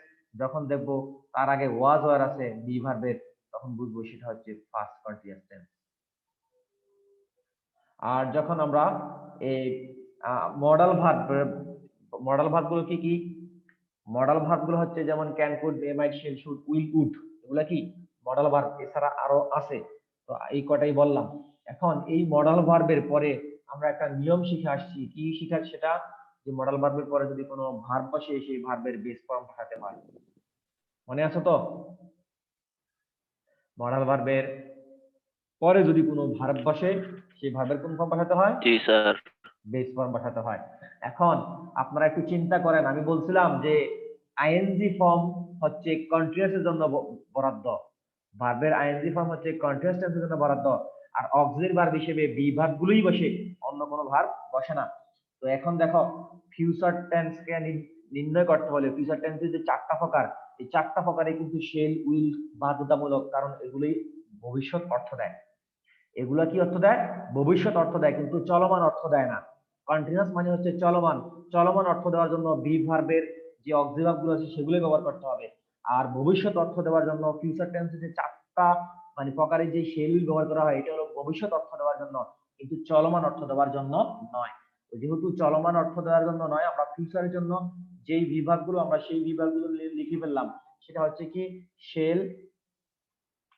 যখন দেখবো তার আগে ওয়াজ ওয়ার আছে বি ভার্বের, তখন বুঝবো সেটা হচ্ছে ফার্স্ট কন্টিনিউয়াস টেন্স। আর যখন আমরা এই মডাল ভার্বগুলো কি কি? মডাল ভার্বগুলো হচ্ছে যেমন can, could, may, might, shall, should, will, would, এগুলা কি মডাল ভার্ব। এছাড়া আরো আছে, তো এই কটাই বললাম। এখন এই মডাল ভার্বের পরে আমরা একটা নিয়ম শিখে আসছি, কি শিখা? সেটা যে মডাল ভার্বের পরে যদি কোনো ভার্ব বসে, সেই ভার্বের বেস ফর্ম বসাতে হয়। মনে আছে তো? মডাল ভার্বের পরে যদি কোনো ভার্ব বসে, সেই ভার্বের কোন ফর্ম বসাতে হয়? জি স্যার। বেস ফর্ম বসাতে হয়। এখন আপনারা একটু চিন্তা করেন, আমি বলছিলাম যে আইএনজি ফর্ম হচ্ছে কন্টিনিউয়াস এর জন্য বরাদ্দ, ভার্বের আইএনজি ফর্ম হচ্ছে কন্টিনিউয়াস টেন্সের জন্য বরাদ্দ, আর অক্সিলারি ভার্ব হিসেবে বি ভার্বগুলোই বসে, অন্য কোনো ভার্ব বসে না। তো এখন দেখো, ফিউচার টেন্সকে নির্ণয় করতে হলে, ফিউচার টেন্সের যে চারটা প্রকার, এই চারটা প্রকারে কিন্তু শেল, উইল বাধ্যতামূলক, কারণ এগুলোই ভবিষ্যৎ অর্থ দেয়। এগুলা কি অর্থ দেয়? ভবিষ্যৎ অর্থ দেয়, কিন্তু চলমান অর্থ দেয় না। কন্টিনিউয়াস মানে হচ্ছে চলমান, চলমান অর্থ দেওয়ার জন্য বি ভার্বের যে অক্সিলারি ভার্বগুলো আছে সেগুলো ব্যবহার করতে হবে। আর ভবিষ্যৎ অর্থ দেওয়ার জন্য ফিউচার টেন্সে যে চারটা মানে প্রকারের যে শেল উইল ব্যবহার করা হয়, এটা হলো ভবিষ্যৎ অর্থ দেওয়ার জন্য, কিন্তু চলমান অর্থ দেওয়ার জন্য নয়। তো যেহেতু চলমান অর্থ দেওয়ার জন্য নয়, আমরা ফিউচারের জন্য যেই বিভাগগুলো, আমরা সেই বিভাগগুলো লিখে ফেললাম। সেটা হচ্ছে কি শেল,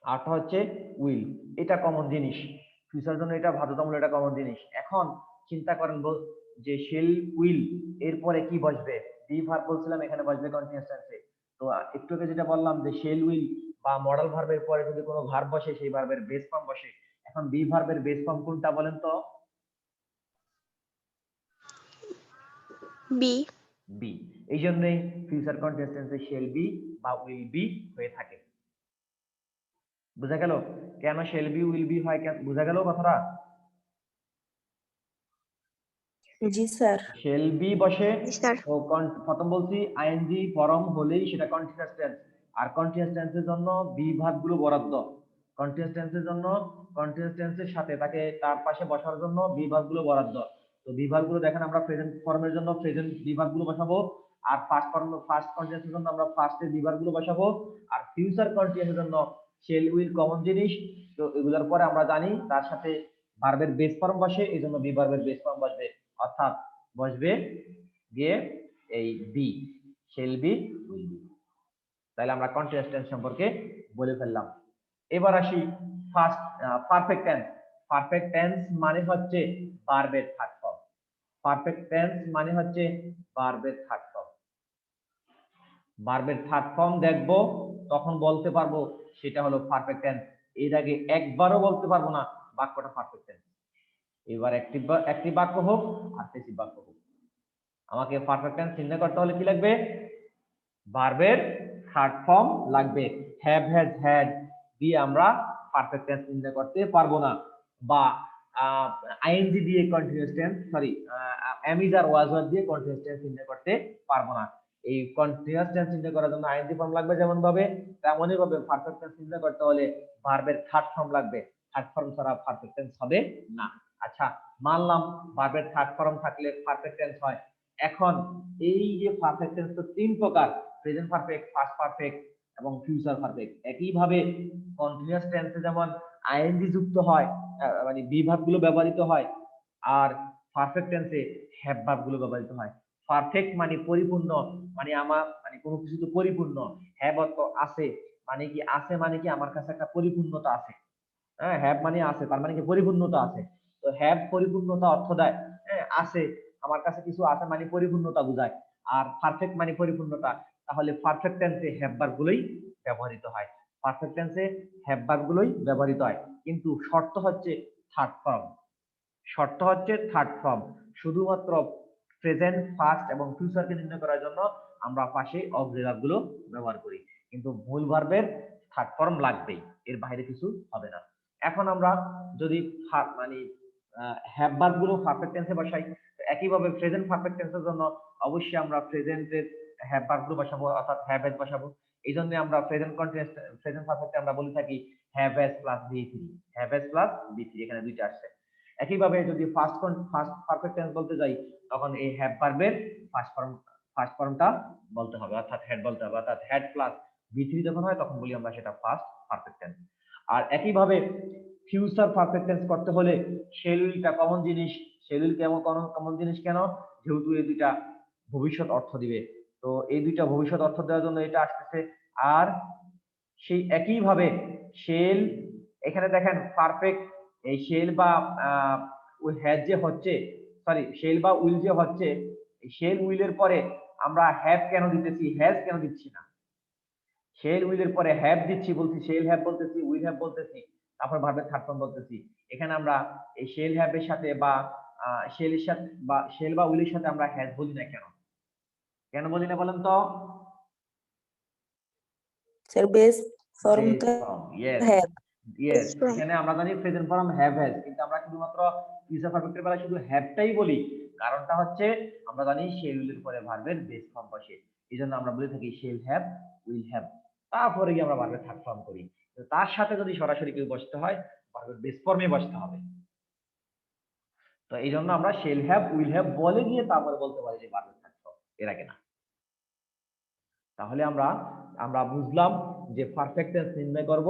আরটা হচ্ছে উইল। এটা কমন জিনিস, ফিউচার জন্য এটা বাধ্যতামূলক, এটা কমন জিনিস। এখন চিন্তা করেন যে শেল, উইল এরপরে কি বসবে? বি ভার্ব বলছিলাম, এখানে বসবে কন্টিনিউয়াস টেন্সে। তো একটু আগে যেটা বললাম যে শেল, উইল বা মডাল ভার্বের পরে যদি কোনো ভার্ব বসে, সেই ভার্বের বেস ফর্ম বসে। এখন বি ভার্বের বেস ফর্ম কোনটা বলেন তো? বি। বি। এই জন্যই ফিউচার কন্টিনিউয়াস টেন্সে শেল বি বা উইল বি হয়ে থাকে। বুঝা গেল কেন শেল বি উইল বি হয়? বুঝা গেল কথাটা? জি স্যার। শেল বি বসে, স্যার। তো প্রথম বলছি আইএনজি ফর্ম হলেই সেটা কন্টিনিউয়াস টেন্স। আর কন্টিনিউয়াস টেন্সের জন্য বি ভার্বগুলো বরাদ্দ। কন্টিনিউয়াস টেন্সের জন্য কন্টিনিউয়াস টেন্সের সাথে তাকে তার পাশে বসার জন্য বি ভার্বগুলো বরাদ্দ। তো বি ভার্বগুলো দেখেন, আমরা প্রেজেন্ট ফর্মের জন্য প্রেজেন্ট বি ভার্বগুলো বসাবো, আর ফার্স্ট কন্টিনিউয়াসের জন্য আমরা ফার্স্টের বি ভার্বগুলো বসাবো, আর ফিউচার কন্টিনিউয়াসের জন্য শেল উইল কমন জিনিস। তো এগুলোর পরে আমরা জানি তার সাথে ভার্বের বেস ফর্ম বসে, এই জন্য বি ভার্বের বেস ফর্ম বসবে, অর্থাৎ বসবে গিয়ে এই be, shall be will be. তাহলে আমরা কন্টিনিউয়াস টেন্স সম্পর্কে বলে ফেললাম। এবার আসি first perfect tense. Perfect tense মানে হচ্ছে ভার্বের থার্ড ফর্ম। পারফেক্ট টেন্স মানে হচ্ছে ভার্বের থার্ড ফর্ম। ভার্বের থার্ড ফর্ম দেখবো, তখন বলতে পারবো সেটা হলো পারফেক্ট টেন্স। এর আগে একবারও বলতে পারবো না বাক্যটা পারফেক্ট টেন্স। এবার একটি বাক্য হোক আর প্যাসিভ বাক্য হোক, আমাকে পারফেক্ট টেন্স চিহ্নিত করতে হলে কি লাগবে? ভার্বের থার্ড ফর্ম লাগবে। হ্যাভ, হ্যাজ, হ্যাড দিয়ে আমরা পারফেক্ট টেন্স চিহ্নিত করতে পারবো না, বা আইএনজি দিয়ে continuous tense, sorry amidst R was were দিয়ে কন্টিনিউয়াস টেন্স চিহ্নিত করতে পারবো না। এই কন্টিনিউয়াস টেন্স চিহ্নিত করার জন্য আইএনজি ফর্ম লাগবে যেমন ভাবে, তেমনই ভাবে পারফেক্ট টেন্স চিহ্নিত করতে হলে ভার্বের থার্ড ফর্ম লাগবে। থার্ড ফর্ম ছাড়া পারফেক্ট টেন্স হবে না। আচ্ছা, মানলাম ভার্বের থার্ড ফর্ম থাকলে পারফেক্ট টেন্স হয়। এখন এই যে পারফেক্ট টেন্স তো তিন প্রকার, প্রেজেন্ট পারফেক্ট, পাস্ট পারফেক্ট এবং ফিউচার পারফেক্ট। একইভাবে কন্টিনিউয়াস টেন্সে যেমন আইএনজি যুক্ত হয়, মানে বি ভার্বগুলো ব্যবহৃত হয়, আর পারফেক্ট টেন্সে হ্যাভ ভার্বগুলো ব্যবহৃত হয়। পারফেক্ট মানে পরিপূর্ণ, মানে আমার মানে কোনো কিছু তো পরিপূর্ণ। হ্যাভ অর্থ আছে, মানে কি আছে মানে কি আমার কাছে একটা পরিপূর্ণতা আছে। হ্যাঁ, হ্যাভ মানে আছে, তার মানে কি পরিপূর্ণতা আছে। তো হ্যাভ পরিপূর্ণতা অর্থ দেয়। হ্যাঁ, আছে, আমার কাছে কিছু আছে মানে পরিপূর্ণতা বোঝায়। আর পারফেক্ট মানে পরিপূর্ণতা, তাহলে পারফেক্ট টেন্সে হ্যাভ ভার্বগুলোই ব্যবহৃত হয়। পারফেক্ট টেন্সে হ্যাভ ভার্বগুলোই ব্যবহৃত হয়, কিন্তু শর্ত হচ্ছে থার্ড ফর্ম। শর্ত হচ্ছে থার্ড ফর্ম। শুধুমাত্র প্রেজেন্ট, পাস্ট এবং ফিউচারকে নির্ণয় করার জন্য আমরা পাশে অক্সিলারি গুলো ব্যবহার করি, কিন্তু মূল ভার্বের থার্ড ফর্ম লাগবেই, এর বাইরে কিছু হবে না। এখন আমরা যদি মানে হ্যাভ ভার্ব গুলো পারফেক্ট টেন্সে বসাই, একইভাবে প্রেজেন্ট পারফেক্ট টেন্সের জন্য অবশ্যই আমরা প্রেজেন্টের হ্যাভ ভার্ব গুলো বসাবো, অর্থাৎ হ্যাভ হ্যাজ বসাবো। এই জন্য আমরা প্রেজেন্ট কন্টিনিউয়াস, প্রেজেন্ট পারফেক্টে আমরা বলে থাকি হ্যাভ হ্যাজ প্লাস বি3, হ্যাভ হ্যাজ প্লাস বি3, এখানে দুইটা আসছে। একইভাবে যদি ফার্স্ট পারফেক্ট টেন্স বলতে যাই, তখন এই হ্যাভ ভার্বের ফার্স্ট ফর্মটা বলতে হবে, অর্থাৎ হেড বলতে হবে, অর্থাৎ হেড প্লাস বি3 যখন হয় তখন বলি আমরা সেটা ফার্স্ট পারফেক্ট টেন্স। আর একইভাবে ফিউচার পারফেক্ট টেন্স করতে হলে শেল উইলটা কমন জিনিস। শেল উইল কেমন কমন জিনিস কেন? যেহেতু এই দুইটা ভবিষ্যৎ অর্থ দিবে, তো এই দুইটা ভবিষ্যৎ অর্থ দেওয়ার জন্য এটা আসতেছে। আর সেই একইভাবে শেল, এখানে দেখেন পারফেক্ট, এই শেল বা ওই হ্যাজ যে হচ্ছে, সরি শেল বা উইল যে হচ্ছে, শেল উইলের পরে আমরা হ্যাভ কেন দিতেছি, হ্যাজ কেন দিচ্ছি না? শেল উইলের পরে হ্যাভ দিচ্ছি, বলছি শেল হ্যাভ বলতেছি, উইল হ্যাভ বলতেছি, তারপর ভার্বের থার্ড ফর্ম বলতেছি। এখানে আমরা এই শেল হ্যাভ এর সাথে বা শেলের সাথে বা শেল বা উইলের সাথে আমরা হ্যাজ বলি না কেন? কেন বলি না বলেন তো? Sir, base form বেস का form, yes have. Yes. Base form. এখানে আমরা জানি প্রেজেন্ট ফর্ম হ্যাভ হ্যাজ, কিন্তু আমরা শুধুমাত্র ফিউচার পারফেক্টের বেলায় শুধু হ্যাভটাই বলি। কারণটা হচ্ছে আমরা জানি শেল উইলের পরে ভার্বের বেস ফর্ম বসে, এই জন্য আমরা বলে থাকি শেল হ্যাভ, উইল হ্যাভ, তারপরে গিয়ে আমরা ভার্বের থার্ড ফর্ম করি। তো তার সাথে যদি সরাসরি কেউ বসতে হয়, ভার্বের বেস ফর্মে বসতে হবে। তো এই জন্য আমরা শেল হ্যাভ, উইল হ্যাভ বলে গিয়ে তারপরে বলতে পারি যে ভার্বের থার্ড ফর্ম, এর আগে না। তাহলে আমরা আমরা বুঝলাম যে পারফেক্ট টেন্স নির্ণয় করব,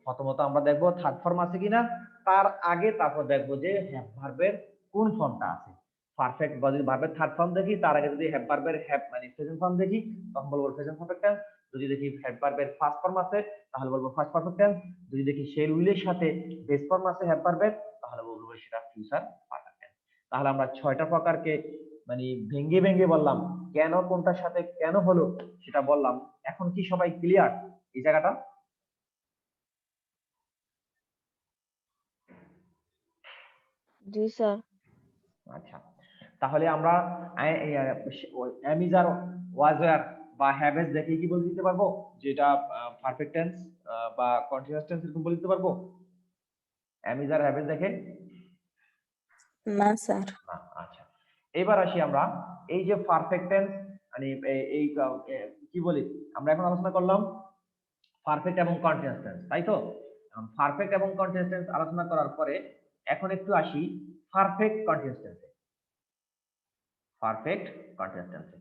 প্রথমত আমরা দেখব থার্ড ফর্ম আছে কিনা, তার আগে তারপর দেখব যে হ্যাভ ভার্বের কোন ফর্মটা আছে। পারফেক্ট যদি ভার্বের থার্ড ফর্ম দেখি, তার আগে যদি হ্যাভ ভার্বের হ্যাভ মানে প্রেজেন্ট ফর্ম দেখি, তখন বলবো প্রেজেন্ট পারফেক্ট টেন্স। যদি দেখি হ্যাভ ভার্বের ফার্স্ট ফর্ম আছে, তাহলে বলবো ফার্স্ট পারফেক্ট টেন্স। যদি দেখি শেল উইলের সাথে বেস ফর্ম আছে হ্যাভ ভার্বের, তাহলে বলবো সেটা ফিউচার পারফেক্ট টেন্স। তাহলে আমরা 6টা প্রকারকে মানে ভেঙ্গে ভেঙ্গে বললাম, কেন কোনটার সাথে কেন হলো সেটা বললাম। এখন কি সবাই ক্লিয়ার এই জায়গাটা? জি স্যার। আচ্ছা, তাহলে আমরা অ্যামিজার, ওয়াজার বা হ্যাভেজ দেখে কি বলে দিতে পারবো যেটা পারফেক্ট টেন্স বা কন্টিনিউয়াস টেন্স এরকম বলে দিতে পারবো? অ্যামিজার, হ্যাভেজ দেখে ना sir. না। আচ্ছা, এবার আসি আমরা এই যে পারফেক্ট টেন্স মানে এই কি বলি, আমরা এখন আলোচনা করলাম পারফেক্ট এবং কন্টিনিউয়াস টেন্স, তাই তো? পারফেক্ট এবং কন্টিনিউয়াস টেন্স আলোচনা করার পরে এখন একটু আসি পারফেক্ট কন্টিনিউয়াস টেন্সে। পারফেক্ট কন্টিনিউয়াস টেন্সে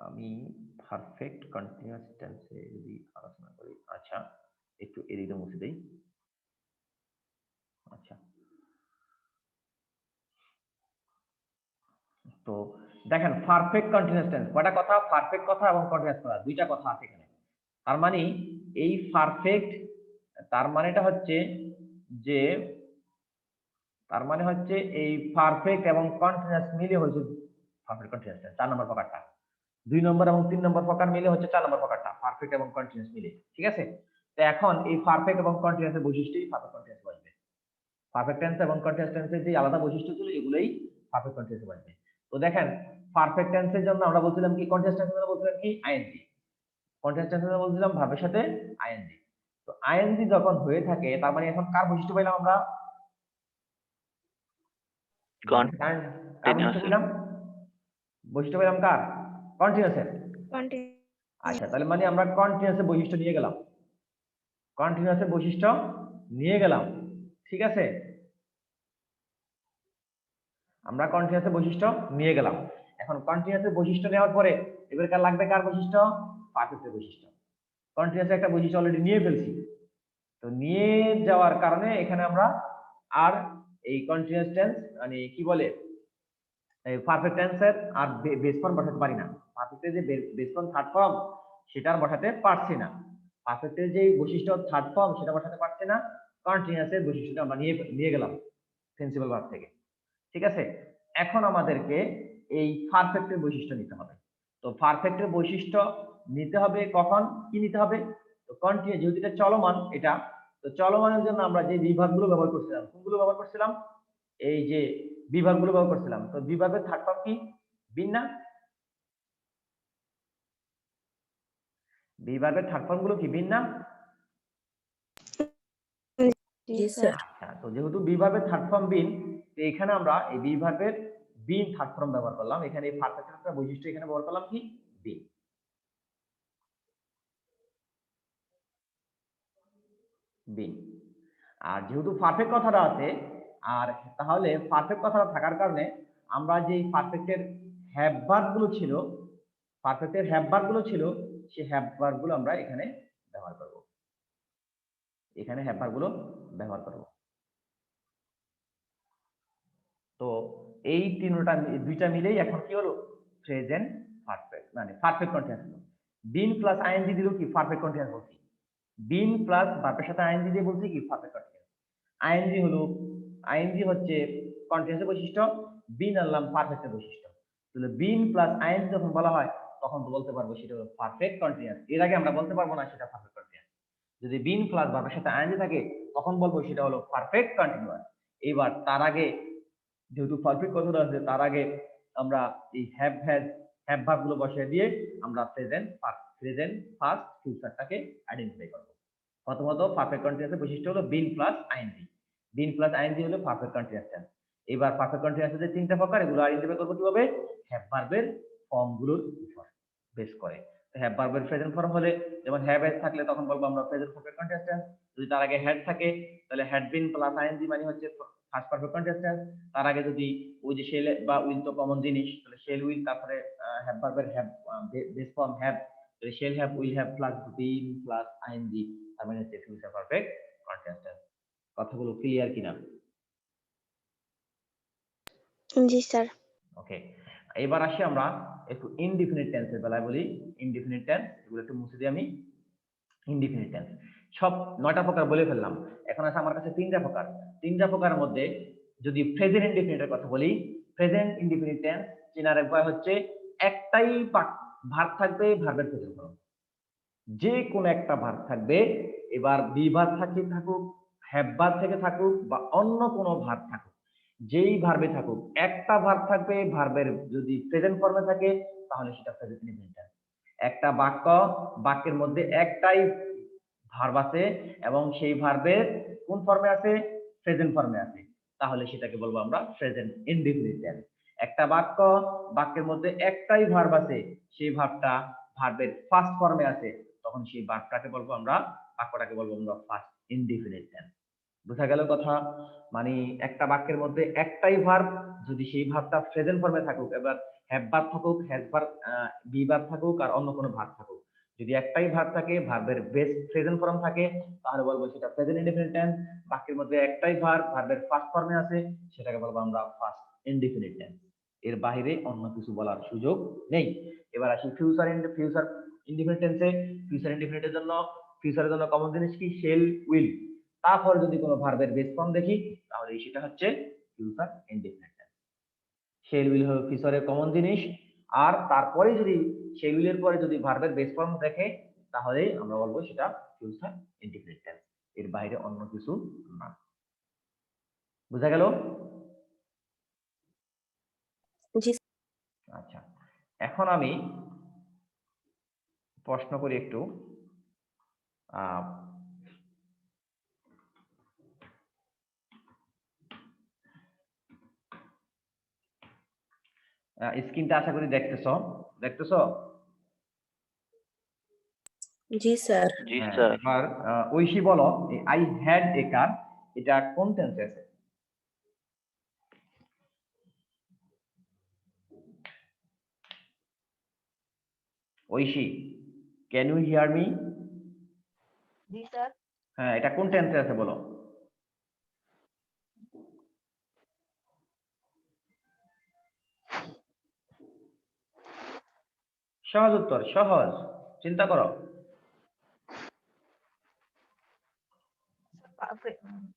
আমি পারফেক্ট কন্টিনিউয়াস টেন্সে যদি আলোচনা করি, আচ্ছা একটু এদিকে মুছে দেই। আচ্ছা, তো দেখেন পারফেক্ট কন্টিনিউয়াস টেন্স কয়টা কথা, পারফেক্ট কথা এবং কন্টিনিউয়াস কথা, দুইটা কথা আছে এখানে। তার মানে এই পারফেক্ট, তার মানেটা হচ্ছে যে, তার মানে হচ্ছে এই পারফেক্ট এবং কন্টিনিউয়াস মিলে হচ্ছে পারফেক্ট কন্টিনিউয়াস টেন্স, 4 নম্বর প্রকারটা। 2 নম্বর এবং 3 নম্বর প্রকার মিলে হচ্ছে 4 নম্বর প্রকারটা, পারফেক্ট এবং কন্টিনিউয়াস মিলে, ঠিক আছে? তো এখন এই পারফেক্ট এবং কন্টিনিউয়াসের বৈশিষ্ট্যই পারফেক্ট কন্টিনিউয়াস বসবে। পারফেক্ট টেন্স এবং কন্টিনিউয়াস টেন্সের যে আলাদা বৈশিষ্ট্যগুলো এগুলোই পারফেক্ট কন্টিনিউয়াস বসবে। তো দেখেন পারফেক্ট টেন্সের জন্য আমরা বলছিলাম কি, কন্টিনিউয়াস টেন্সের জন্য বলছিলাম কি আইএনজি, কন্টিনিউয়াস টেন্সের জন্য বলছিলাম ভার্বের সাথে আইএনজি। তো আইএনজি যখন হয়ে থাকে, তার মানে এখন কার বৈশিষ্ট্য পেলাম আমরা? বৈশিষ্ট্য পেলাম কার? কন্টিনিউয়াসের। Continue. আচ্ছা, তাহলে মানে আমরা কন্টিনিউয়াসের বৈশিষ্ট্য নিয়ে গেলাম, কন্টিনিউয়াসের বৈশিষ্ট্য নিয়ে গেলাম, ঠিক আছে? আমরা কন্টিনিউয়াসের বৈশিষ্ট্য নিয়ে গেলাম। এখন কন্টিনিউয়াসের বৈশিষ্ট্য নেওয়ার পরে এবার কার লাগবে, কার বৈশিষ্ট্য? পারফেক্টের বৈশিষ্ট্য। কন্টিনিউয়াসের একটা বৈশিষ্ট্য অলরেডি নিয়ে ফেলছি, তো নিয়ে যাওয়ার কারণে এখানে আমরা আর এই কন্টিনিউয়াস টেন্স মানে কি বলে পারফেক্ট টেন্সের আর বেস ফর্ম বসাতে পারি না। পারফেক্টের যে বেস ফর্ম থার্ড ফর্ম সেটা আর বসাতে পারছি না। পারফেক্টের যে বৈশিষ্ট্য থার্ড ফর্ম সেটা বসাতে পারছি না, কন্টিনিউয়াসের বৈশিষ্ট্যটা আমরা নিয়ে গেলাম প্রিন্সিপাল ভার্ব থেকে। ঠিক আছে, এখন আমাদেরকে এই পারফেক্টের বৈশিষ্ট্য নিতে হবে। তো পারফেক্টের বৈশিষ্ট্য নিতে হবে কখন, কি নিতে হবে? তো কন্টিনিউ, যেহেতু এটা চলমান, এটা তো চলমানের জন্য আমরা যে বিভাগগুলো ব্যবহার করছিলাম, কোনগুলো ব্যবহার করছিলাম? এই যে বিভাগগুলো ব্যবহার করছিলাম। তো বিভাগের থার্ড ফর্ম কি? বিন না? বিভাগের থার্ড ফর্ম গুলো কি বিন না? জি স্যার। আচ্ছা, তো যেহেতু বিভাগের থার্ড ফর্ম বিন, তো এখানে আমরা এই বিভাগের বিন থার্ড ফর্ম ব্যবহার করলাম। এখানে এই পারফেক্টের একটা বৈশিষ্ট্য এখানে ব্যবহার করলাম কি? বিন। বিন। আর যেহেতু পারফেক্ট কথাটা আছে, আর তাহলে পারফেক্ট কথাটা থাকার কারণে আমরা যে পারফেক্টের হ্যাভ ভার্ব গুলো ছিল, পারফেক্টের হ্যাভ ভার্ব গুলো ছিল, সেই হ্যাভ ভার্ব গুলো আমরা এখানে ব্যবহার করব। এখানে হ্যাভ ভার্ব গুলো ব্যবহার করব। তো এই দুইটা মিলেই এখন কি হলো? প্রেজেন্ট পারফেক্ট, মানে পারফেক্ট কন্টিনিউয়াস হলো। বিন প্লাস আইএনজি দিলেও কি পারফেক্ট কন্টিনিউয়াস বলছি। বিন প্লাস ভার্বের সাথে আইএনজি দিয়ে বলছি কি পারফেক্ট কন্টিনিউয়াস। আইএনজি হচ্ছে কন্টিনিউয়াসের বৈশিষ্ট্য, বিন আনলাম পারফেক্টের বৈশিষ্ট্য। তাহলে বিন প্লাস আইএনজি যখন বলা হয় তখন তো বলতে পারবো সেটা হলো পারফেক্ট কন্টিনিউয়াস। এর আগে আমরা বলতে পারবো না সেটা পারফেক্ট কন্টিনিউয়াস। যদি বিন প্লাস ভার্বের সাথে আইএনজি থাকে তখন বলবো সেটা হলো পারফেক্ট কন্টিনিউয়াস। এবার তার আগে যেহেতু পারফেক্ট কথাটা আছে, তার আগে আমরা এই হ্যাভ ভার্ব গুলো বসিয়ে দিয়ে আমরা প্রেজেন্ট ফার্স্ট ফিউচারটাকে আইডেন্টিফাই করব। প্রথমত পারফেক্ট কন্টিনিউয়াসের বৈশিষ্ট্য হলো been plus ING. Been plus ING হলো পারফেক্ট কন্টিনিউয়াস টেন্স। এবার পারফেক্ট কন্টিনিউয়াসের যে তিনটা প্রকার, এগুলো আইডেন্টিফাই করব কিভাবে? হ্যাভ ভার্বের ফর্মগুলোর উপর বেস করে। হ্যাভ ভার্বের প্রেজেন্ট ফর্ম হলে, যেমন হ্যাভ থাকলে তখন বলবো আমরা প্রেজেন্ট পারফেক্ট কন্টিনিউয়াস টেন্স। যদি তার আগে হ্যাড থাকে তাহলে হ্যাড বিন প্লাস আইএনজি মানে হচ্ছে ফার্স্ট পারফেক্ট কন্টিনিউয়াস টেন্স। তার আগে যদি ওই যে শেল বা উইল তো কমন জিনিস, তাহলে শেল উইল, তারপরে হ্যাভ ভার্বের হ্যাভ বেস ফর্ম হ্যাভ, তাহলে shall have will have plus been plus ING, তার মানে হচ্ছে ফিউচার পারফেক্ট কন্টিনিউয়াস টেন্স। কথাগুলো ক্লিয়ার কিনা? জি স্যার। ওকে, এবার আসি আমরা একটু ইনডিফিনিট টেন্সের বেলায় বলি। ইনডিফিনিট টেন্স, এগুলো একটু মুছে দিই আমি। ইনডিফিনিট টেন্স সব 9টা প্রকার বলে ফেললাম, এখন আছে আমার কাছে 3টা প্রকার। 3টা প্রকারের মধ্যে যদি প্রেজেন্ট ইনডিফিনিটের কথা বলি, প্রেজেন্ট ইনডিফিনিট টেন্স চেনার উপায় হচ্ছে একটাই ভার্ব থাকবে, ভার্বের প্রেজেন্ট ফর্ম। যে কোনো একটা ভার্ব থাকবে, এবার বি ভার্ব থাকুক, হ্যাভ ভার্ব থেকে থাকুক বা অন্য কোনো ভার্ব থাকুক, যেই ভার্বে থাকুক একটা ভার্ব থাকবে, ভার্বের যদি প্রেজেন্ট ফর্মে থাকে তাহলে সেটা প্রেজেন্ট ইনডিফিনিট টেন্স। একটা বাক্যের মধ্যে একটাই ভার্ব আছে এবং সেই ভার্বের কোন ফর্মে আছে? প্রেজেন্ট ফর্মে আছে, তাহলে সেটাকে বলবো আমরা প্রেজেন্ট ইনডিফিনিট টেন্স। একটা বাক্যের মধ্যে একটাই ভার্ব আছে, সেই ভার্বটা ভার্বের ফার্স্ট ফর্মে আছে, তখন সেই বাক্যটাকে বলবো আমরা ফার্স্ট ইনডিফিনিট টেন্স। বোঝা গেল কথা? মানে একটা বাক্যের মধ্যে একটাই ভার্ব, যদি সেই ভার্বটা প্রেজেন্ট ফর্মে থাকুক, এবার হ্যাভ ভার্ব থাকুক, হ্যাজ ভার্ব, বি ভার্ব থাকুক আর অন্য কোনো ভার্ব থাকুক, যদি একটাই ভার্ব থাকে, ভার্বের বেস প্রেজেন্ট ফর্ম থাকে, তাহলে বলবো সেটা প্রেজেন্ট ইনডিফিনিট টেন্স। বাক্যের মধ্যে একটাই ভার্ব, ভার্বের ফার্স্ট ফর্মে আছে, সেটাকে বলবো আমরা ফার্স্ট ইনডিফিনিট টেন্স। এর বাইরে অন্য কিছু বলার সুযোগ নেই। এবার আসি ফিউচার ইনডিফিনিট টেন্সে। ফিউচারের জন্য কমন জিনিস কি? Shell will. তারপরে যদি কোনো ভার্বের বেস ফর্ম দেখি তাহলে সেটা হচ্ছে future indefinite tense. Shell will হলো ফিউচারের কমন জিনিস, আর তারপরে যদি শেল উইলের পরে যদি ভার্বের বেস ফর্ম দেখে তাহলে আমরা বলবো সেটা ফিউচার ইনডিফিনিট টেন্স। এর বাইরে অন্য কিছু না। বুঝা গেল? জি আচ্ছা, এখন আমি প্রশ্ন করি একটু। স্ক্রিনটা আশা করি দেখতেছো? জি স্যার। জি হ্যাঁ, স্যার। এবার ঐশী বলো, আই হ্যাড এ কার এটা কোন টেন্সে আছে? Oishi, can you hear me? জি স্যার। হ্যাঁ, এটা কোন টেন্সে আছে বলো? সহজ উত্তর, সহজ, চিন্তা করো।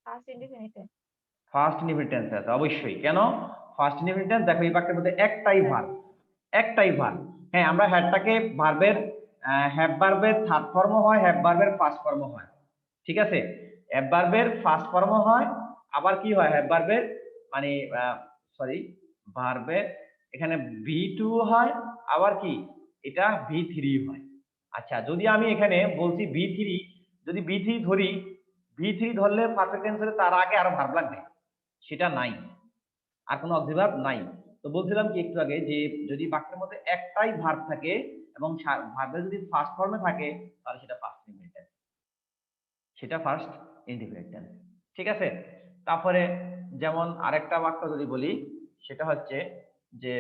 First indefinite tense. First indefinite টেন্সে আছে অবশ্যই। কেন ফার্স্ট ইনডিফিনিট টেন্স? দেখো এই বাক্যের মধ্যে একটাই ভার্ব, একটাই ভার্ব। হ্যাঁ, আমরা হ্যাডটাকে ভার্বের হ্যাভ ভার্বের থার্ড ফর্মও হয়, হ্যাভ ভার্বের ফার্স্ট ফর্মও হয়। ঠিক আছে, হ্যাভ ভার্বের ফার্স্ট ফর্মও হয়, আবার কি হয় হ্যাভ ভার্বের মানে সরি ভার্বের এখানে V2 হয়, আবার কি এটা V3 হয়। আচ্ছা, যদি আমি এখানে বলছি V3, যদি V3 ধরি, V3 ধরলে পারফেক্ট টেন্স হলে তার আগে আরো ভার্ব লাগবে, সেটা নাই, আর কোনো অক্সিলারি ভার্ব নাই। তো বলছিলাম কি একটু আগে যে যদি বাক্যের মধ্যে একটাই ভার্ব থাকে এবং ভার্বের যদি ফার্স্ট ফর্মে থাকে তাহলে সেটা ফার্স্ট ইনডিফিনিট টেন্স, সেটা ফার্স্ট ইনডিফিনিট টেন্স। ঠিক আছে, তারপরে যেমন আরেকটা বাক্য যদি বলি, সেটা হচ্ছে যে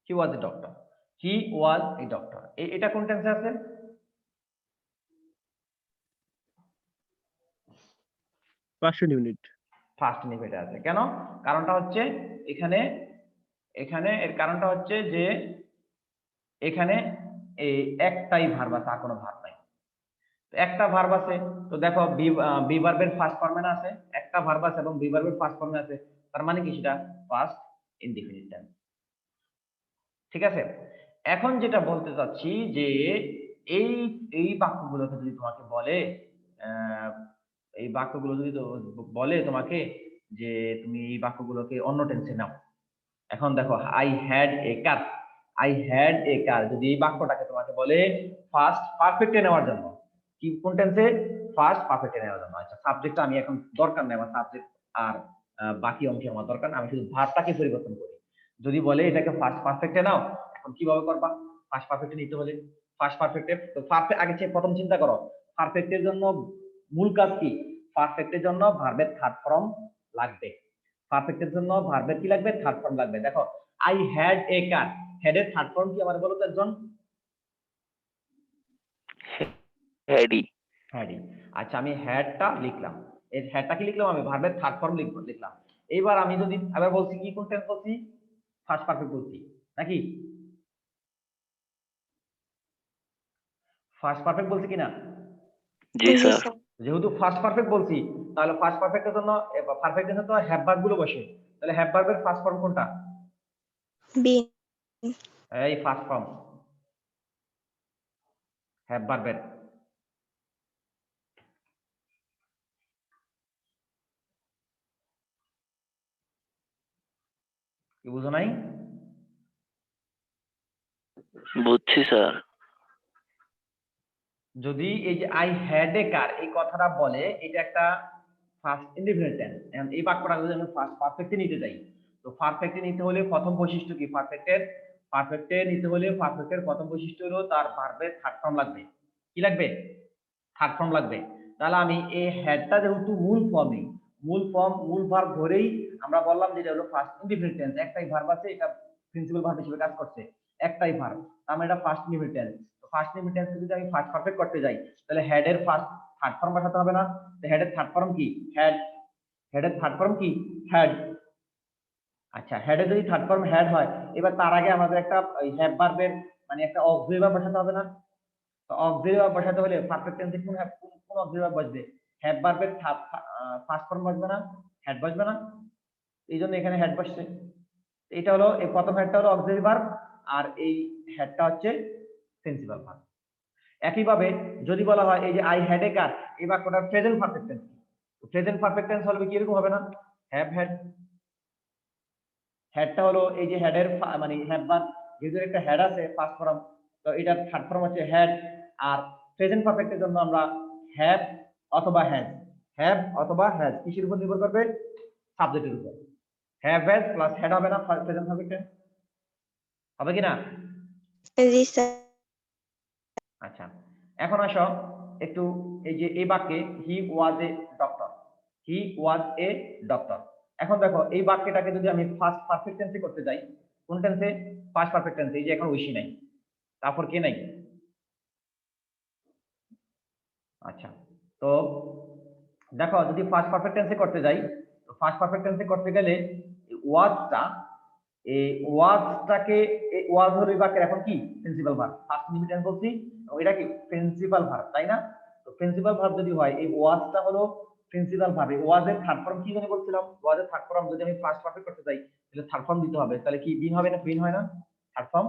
হি ওয়াজ a doctor, he was a doctor, এটা কোন টেন্সে আছে? First unit. ফার্স্ট ইনডিফিনিট আছে। কেন? কারণটা হচ্ছে এখানে এখানে এর কারণটা হচ্ছে যে এখানে এই একটাই ভার্ব আছে, আর কোনো ভার্ব নাই। তো একটা ভার্ব আছে, তো দেখো বি ভার্বের ফার্স্ট ফর্মে না আছে, একটা ভার্ব আছে এবং বি ভার্বের ফার্স্ট ফর্মে আছে, তার মানে কি সেটা ফার্স্ট ইনডিফিনিট টেন্স। ঠিক আছে, এখন যেটা বলতে চাচ্ছি যে এই এই বাক্যগুলোকে যদি তোমাকে বলে আহ, এই বাক্যগুলো যদি বলে তোমাকে যে তুমি এই বাক্যগুলোকে অন্য টেন্সে নাও। এখন দেখো I had a car, I had a car, যদি এই বাক্যটাকে তোমাকে বলে ফার্স্ট পারফেক্টে নেওয়ার জন্য, কি কোন টেন্সে? ফার্স্ট পারফেক্টে নেওয়ার জন্য। আচ্ছা, সাবজেক্টটা আমি এখন দরকার নেই, আমার সাবজেক্ট আর বাকি অংশ আমার দরকার না, আমি শুধু ভার্বটাকে পরিবর্তন করি। যদি বলে এটাকে ফার্স্ট পারফেক্টে নাও, এখন কিভাবে করবা? ফার্স্ট পারফেক্টে নিতে হলে ফার্স্ট পারফেক্টে তো পারফেক্ট আগে প্রথম চিন্তা করো, পারফেক্টের জন্য মূল কাজ কি? পারফেক্টের জন্য ভার্বের থার্ড ফর্ম লাগবে। পারফেক্টের জন্য ভার্বের কি লাগবে? থার্ড ফর্ম লাগবে। দেখো I had a car, had এর থার্ড ফর্ম কি আমার বলো তো একজন? হ্যাডি। হ্যাডি। আচ্ছা, আমি হ্যাডটা লিখলাম, এই হ্যাডটা কি লিখলাম? আমি ভার্বের থার্ড ফর্ম লিখলাম। এইবার আমি যদি আবার বলছি কি কোন টেন্স বলছি? ফার্স্ট পারফেক্ট বলছি নাকি? ফার্স্ট পারফেক্ট বলছি কিনা? জি জি স্যার। স্যার। যেহেতু ফার্স্ট পারফেক্ট বলছি, তাহলে ফার্স্ট পারফেক্টের জন্য পারফেক্ট টেন্সে তো হ্যাভ ভার্ব গুলো বসে, তাহলে হ্যাভ ভার্বের ফার্স্ট ফর্ম কোনটা? বি। এই ফার্স্ট ফর্ম হ্যাভ ভার্বের। কি বুঝো নাই? বুঝছি স্যার। যদি এই যে আই হ্যাড এ কার এই কথাটা বলে, এটা একটা ফার্স্ট ইনডিফিনিট টেন্স। এই বাক্যটা যদি আমি ফার্স্ট পারফেক্টে নিতে যাই, তো পারফেক্টে নিতে হলে প্রথম বৈশিষ্ট্য কি? পারফেক্টে নিতে হলে পারফেক্টের প্রথম বৈশিষ্ট্য হলো তার ভার্বের থার্ড ফর্ম লাগবে। কি লাগবে? থার্ড ফর্ম লাগবে। তাহলে আমি এই হ্যাডটা যেহেতু মূল ভার্ব ধরেই আমরা বললাম যে এটা হলো ফার্স্ট ইনডিফিনিট টেন্স, একটাই ভার্ব আছে, এটা প্রিন্সিপাল ভার্ব হিসেবে কাজ করছে, একটাই ভার্ব, তার মানে এটা ফার্স্ট ইনডিফিনিট টেন্স। তো ফার্স্ট ইনডিফিনিট টেন্স যদি আমি ফার্স্ট পারফেক্ট করতে যাই, তাহলে হেড এর ফার্স্ট থার্ড ফর্ম বসাতে হবে না? তো হেড এর থার্ড ফর্ম কি? হ্যাড। হেড এর থার্ড ফর্ম কি? হ্যাড। আচ্ছা, হেড এর যদি থার্ড ফর্ম হ্যাড হয়, এবার তার আগে আমাদের একটা হ্যাভ ভার্বের মানে একটা অক্সিলারি ভার্ব বসাতে হবে না? তো অক্সিলারি ভার্ব বসাতে হলে পারফেক্ট টেন্সে কোন অক্সিলারি ভার্ব বসবে? হ্যাভ ভার্বের ফার্স্ট ফর্ম বসবে না? হেড বসবে না? এই জন্য এখানে হেড বসছে। এটা হলো এই প্রথম হেডটা হলো অক্সিলারি ভার্ব, আর এই হেডটা হচ্ছে প্রিন্সিপাল ভার্ব। একইভাবে যদি বলা হয় এই যে আই হ্যাড এ কার, এই বাক্যটার present perfect tense, present perfect tense হবে কি এরকম হবে না? Have had. হেডটা হলো এই যে হেডের মানে হ্যাভ ভার্ব, যেহেতু একটা হেড আছে ফার্স্ট ফর্ম, তো এটার থার্ড ফর্ম হচ্ছে হেড। আর প্রেজেন্ট পারফেক্টের জন্য আমরা হ্যাভ অথবা হ্যাজ, হ্যাভ অথবা হ্যাজ কিসের উপর নির্ভর করবে? সাবজেক্টের উপর। হ্যাভ হ্যাজ প্লাস হেড হবে না প্রেজেন্ট পারফেক্ট টেন্স? হবে কি না? জি স্যার। আচ্ছা, এখন আসো একটু এই যে এই বাক্যে হি ওয়াজ a doctor, he was a doctor, এখন দেখো এই বাক্যটাকে যদি আমি ফার্স্ট পারফেক্ট টেন্সে করতে যাই, কোন টেন্সে? ফার্স্ট পারফেক্ট টেন্সে। এই যে এখন উইশি নাই, তারপর কে নাই? আচ্ছা, তো দেখো যদি ফার্স্ট পারফেক্ট টেন্সে করতে যাই, তো ফার্স্ট পারফেক্ট টেন্সে করতে গেলে ওয়াজটা, এই ওয়াজটাকে, ওয়াজ হলো এই বাক্যের এখন কি? Principal verb. First indefinite tense বলছি, এটা কি? প্রিন্সিপাল ভার্ব, তাই না? তো প্রিন্সিপাল ভার্ব যদি হয়, এই ওয়াজটা হলো প্রিন্সিপাল ভার্ব। এই ওয়াজের থার্ড ফর্ম কি জানি বলছিলাম? ওয়াজের থার্ড ফর্ম যদি আমি ফার্স্ট পারফেক্ট করতে যাই, তাহলে থার্ড ফর্ম দিতে হবে। তাহলে কি বিন হবে না বিন হয় না থার্ড ফর্ম?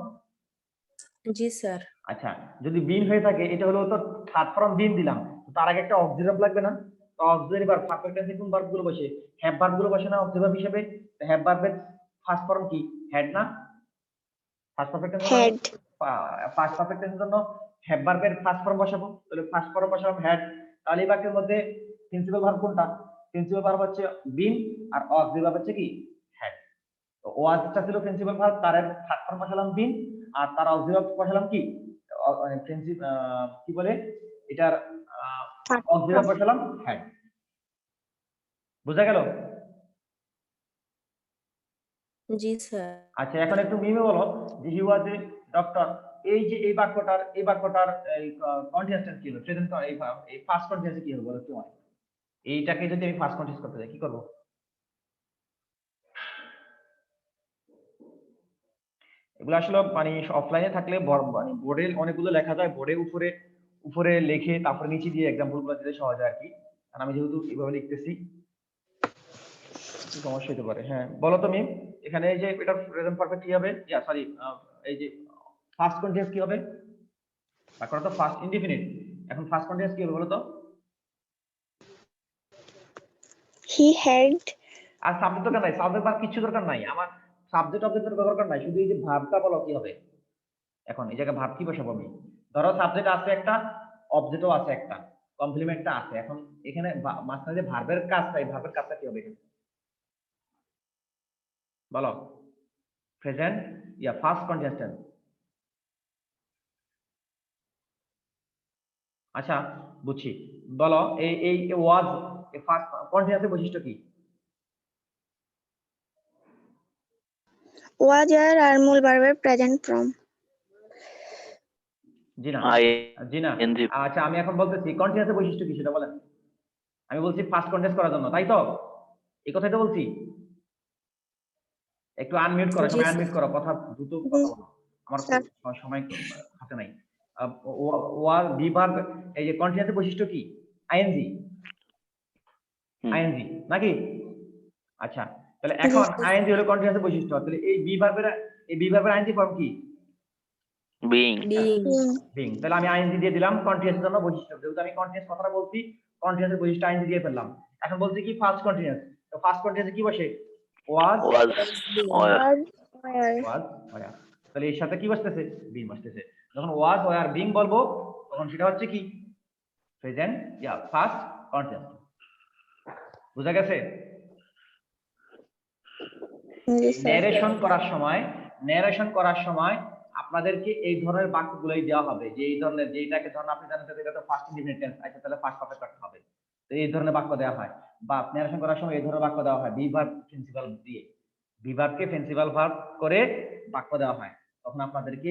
জি স্যার। আচ্ছা, যদি বিন হয়ে থাকে, এটা হলো তো থার্ড ফর্ম বিন দিলাম, তো তার আগে একটা অক্সিলারি ভার্ব লাগবে না? তো অক্সিলারি ভার্ব পারফেক্ট টেন্সে কোন ভার্ব গুলো বসে? হ্যাভ ভার্ব গুলো বসে না অক্সিলারি ভার্ব হিসেবে? তো হ্যাভ ভার্বের ফার্স্ট ফর্ম কি? হ্যাড না? ফার্স্ট পারফেক্ট টেন্সের জন্য, Had. ফার্স্ট পারফেক্ট টেন্সের জন্য হ্যাভ ভার্বের ফার্স্ট ফর্ম বসাবো। তাহলে ফার্স্ট ফর্ম বসালাম হ্যাড। তাহলে এই বাক্যের মধ্যে প্রিন্সিপাল ভার্ব কোনটা? প্রিন্সিপাল ভার্ব হচ্ছে বিন, আর অক্সিলারি ভার্ব হচ্ছে কি? হ্যাড। তো ওয়াজটা ছিল প্রিন্সিপাল ভার্ব, তার থার্ড ফর্ম বসালাম বিন, আর তার অক্সিলারি ভার্ব বসালাম কি? কি বলে এটার? Third auxiliary verb form. বসালাম হ্যাড। বুঝা গেল? জি স্যার। আচ্ছা, এখন একটু মিমে বলো যে হি ওয়াজ এ ডক্টর। এই যে এই বাক্যটার এই কন্টিনিউয়াস টেন্স কি হলো? প্রেজেন্ট, এই ফার্স্ট কন্টিনিউয়াস কি হলো বলো তোমার? এইটাকে যদি আমি ফার্স্ট কন্টিনিউয়াস করতে যাই, কি করব? এগুলো আসলে মানে অফলাইনে থাকলে মানে বোর্ডে অনেকগুলো লেখা যায়, বোর্ডে উপরে উপরে লিখে তারপরে নিচে দিয়ে এক্সাম্পল গুলো দিলে সহজ হয় আর কি। কারণ আমি যেহেতু এইভাবে লিখতেছি, একটু সমস্যা হতে পারে। হ্যাঁ বলো তুমি, এখানে এই যে এটা প্রেজেন্ট পারফেক্ট কি হবে? সরি, এই যে ফার্স্ট কন্টিনিউয়াস কি হবে? তারপরে তো ফার্স্ট ইনডিফিনিট, এখন ফার্স্ট কন্টিনিউয়াস কি হবে বলো তো? He had. আর সাবজেক্ট দরকার নাই, সাবজেক্ট বা কিছু দরকার নাই আমার, সাবজেক্ট অবজেক্টের দরকার নাই, শুধু এই যে ভার্বটা বলো কি হবে। এখন এই জায়গায় ভার্ব কি বসাবো আমি? ধরো সাবজেক্ট আছে একটা, অবজেক্টও আছে একটা, কমপ্লিমেন্টটা আছে। এখন এখানে মাঝখানে যে ভার্বের কাজটা, এই ভার্বের কাজটা কি হবে এখানে বলো? Present first continuous tense. আচ্ছা বুঝছি, বলো এই এই ওয়াজ ফার্স্ট কন্টিনিউয়াসের বৈশিষ্ট্য কি? Was আর মূল ভার্বের প্রেজেন্ট ফর্ম। জি না, আই জি না। N G. আচ্ছা আমি এখন বলতেছি কন্টিনিউয়াসের বৈশিষ্ট্য কি সেটা বলেন। আমি বলছি ফার্স্ট কন্টিনিউয়াস করার জন্য, তাই তো? এই কথাই তো বলছি। একটু আনমিউট করো, জি সবাই স্যার। আনমিউট করো, কথা দ্রুত কথা বলো, আমার স্যার। সময় হাতে নাই। ওয়ার বি ভার্ব, এই যে কন্টিনিউয়াসের বৈশিষ্ট্য কি? আইএনজি, আইএনজি নাকি? আচ্ছা, তাহলে এখন আইএনজি হলো কন্টিনিউয়াসের বৈশিষ্ট্য, তাহলে এই বি ভার্বের আইএনজি ফর্ম কি? বিং। বিং। বিং। তাহলে আমি আইএনজি দিয়ে দিলাম কন্টিনিউয়াসের জন্য বৈশিষ্ট্য, যেহেতু আমি কন্টিনিউয়াস কথাটা বলছি, কন্টিনিউয়াসের বৈশিষ্ট্য আইএনজি দিয়ে ফেললাম। এখন বলছি কি ফার্স্ট কন্টিনিউয়াস, তো ফার্স্ট কন্টিনিউয়াসে কি বসে? ওয়াজ, ওয়াজ ওয়াজ ওয়ার। তাহলে এর সাথে কি বসতেছে? বিং বসতেছে। যখন ওয়াজ ওয়ার বিং বলবো, তখন সেটা হচ্ছে কি? Present first continuous. বুঝা গেছে? জি স্যার। ন্যারেশন করার সময় আপনাদেরকে এই ধরনের বাক্যগুলোই দেওয়া হবে, যে এই ধরনের, যেটাকে ধরুন আপনি জানেন এটা তো ফার্স্ট ইনডিফিনিট টেন্স, আচ্ছা তাহলে ফার্স্ট পারফেক্ট করতে হবে। তো এই ধরনের বাক্য দেওয়া হয়, বা ন্যারেশন করার সময় এই ধরনের বাক্য দেওয়া হয়, বি ভার্ব প্রিন্সিপাল দিয়ে, বি ভার্বকে প্রিন্সিপাল ভার্ব করে বাক্য দেওয়া হয়। তখন আপনাদেরকে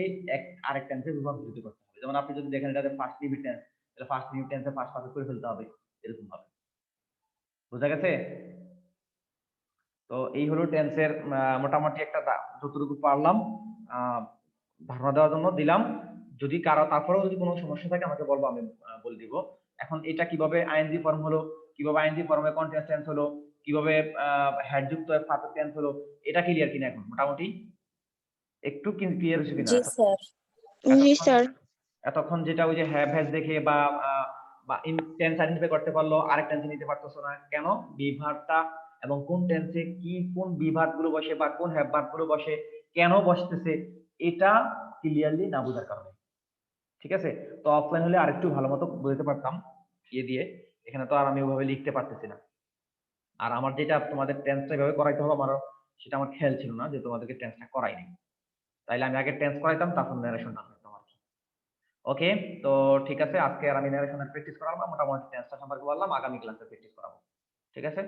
আরেক টেন্সে রূপান্তরিত করতে হবে। যেমন আপনি যদি দেখেন এটাতে ফার্স্ট ইনডিফিনিট টেন্স, তাহলে ফার্স্ট ইনডিফিনিট টেন্সে ফার্স্ট পারফেক্ট করে ফেলতে হবে, এরকম ভাবে। বুঝা গেছে? তো এই হলো টেন্সের মোটামুটি একটা যতটুকু পারলাম ধারণা দেওয়ার জন্য দিলাম। যদি কারো তারপরেও যদি কোনো সমস্যা থাকে আমাকে বলবো, আমি বলে দিব। এখন এটা কিভাবে আইএনজি ফর্ম হলো, কিভাবে আইএনজি ফর্মে কন্টিনিউয়াস টেন্স হলো, কিভাবে হেড যুক্ত পারফেক্ট টেন্স হলো, এটা ক্লিয়ার কিনা এখন মোটামুটি? একটু ক্লিয়ার হচ্ছে কিনা? জি স্যার। জি স্যার। এতক্ষণ যেটা ওই যে হ্যাভ হ্যাজ দেখে বা টেন্স আইডেন্টিফাই করতে পারলো, আরেক টেন্সে নিতে পারতেছো না কেন? বি ভার্বটা এবং কোন টেন্সে কি কোন বি ভার্ব গুলো বসে বা কোন হ্যাভ ভার্ব গুলো বসে, কেন বসতেছে, এটা ক্লিয়ারলি না বোঝার কারণে। ঠিক আছে? তো অফলাইন হলে আরেকটু ভালো মতো বুঝতে পারতাম দিয়ে, এখানে তো আর আমি ওইভাবে লিখতে পারতেছি না। আর আমার যেটা তোমাদের টেন্সটা এভাবে করাইতে হবে, আমার সেটা আমার খেয়াল ছিল না যে তোমাদেরকে টেন্সটা করাইনি। তাইলে আমি আগে টেন্স করাইতাম, তারপর ন্যারেশনটা করতাম আর কি। ওকে, তো ঠিক আছে, আজকে আর আমি ন্যারেশনের প্র্যাকটিস করাবো না, মোটামুটি টেন্সটা সম্পর্কে বললাম, আগামী ক্লাসে প্র্যাকটিস করাবো। ঠিক আছে?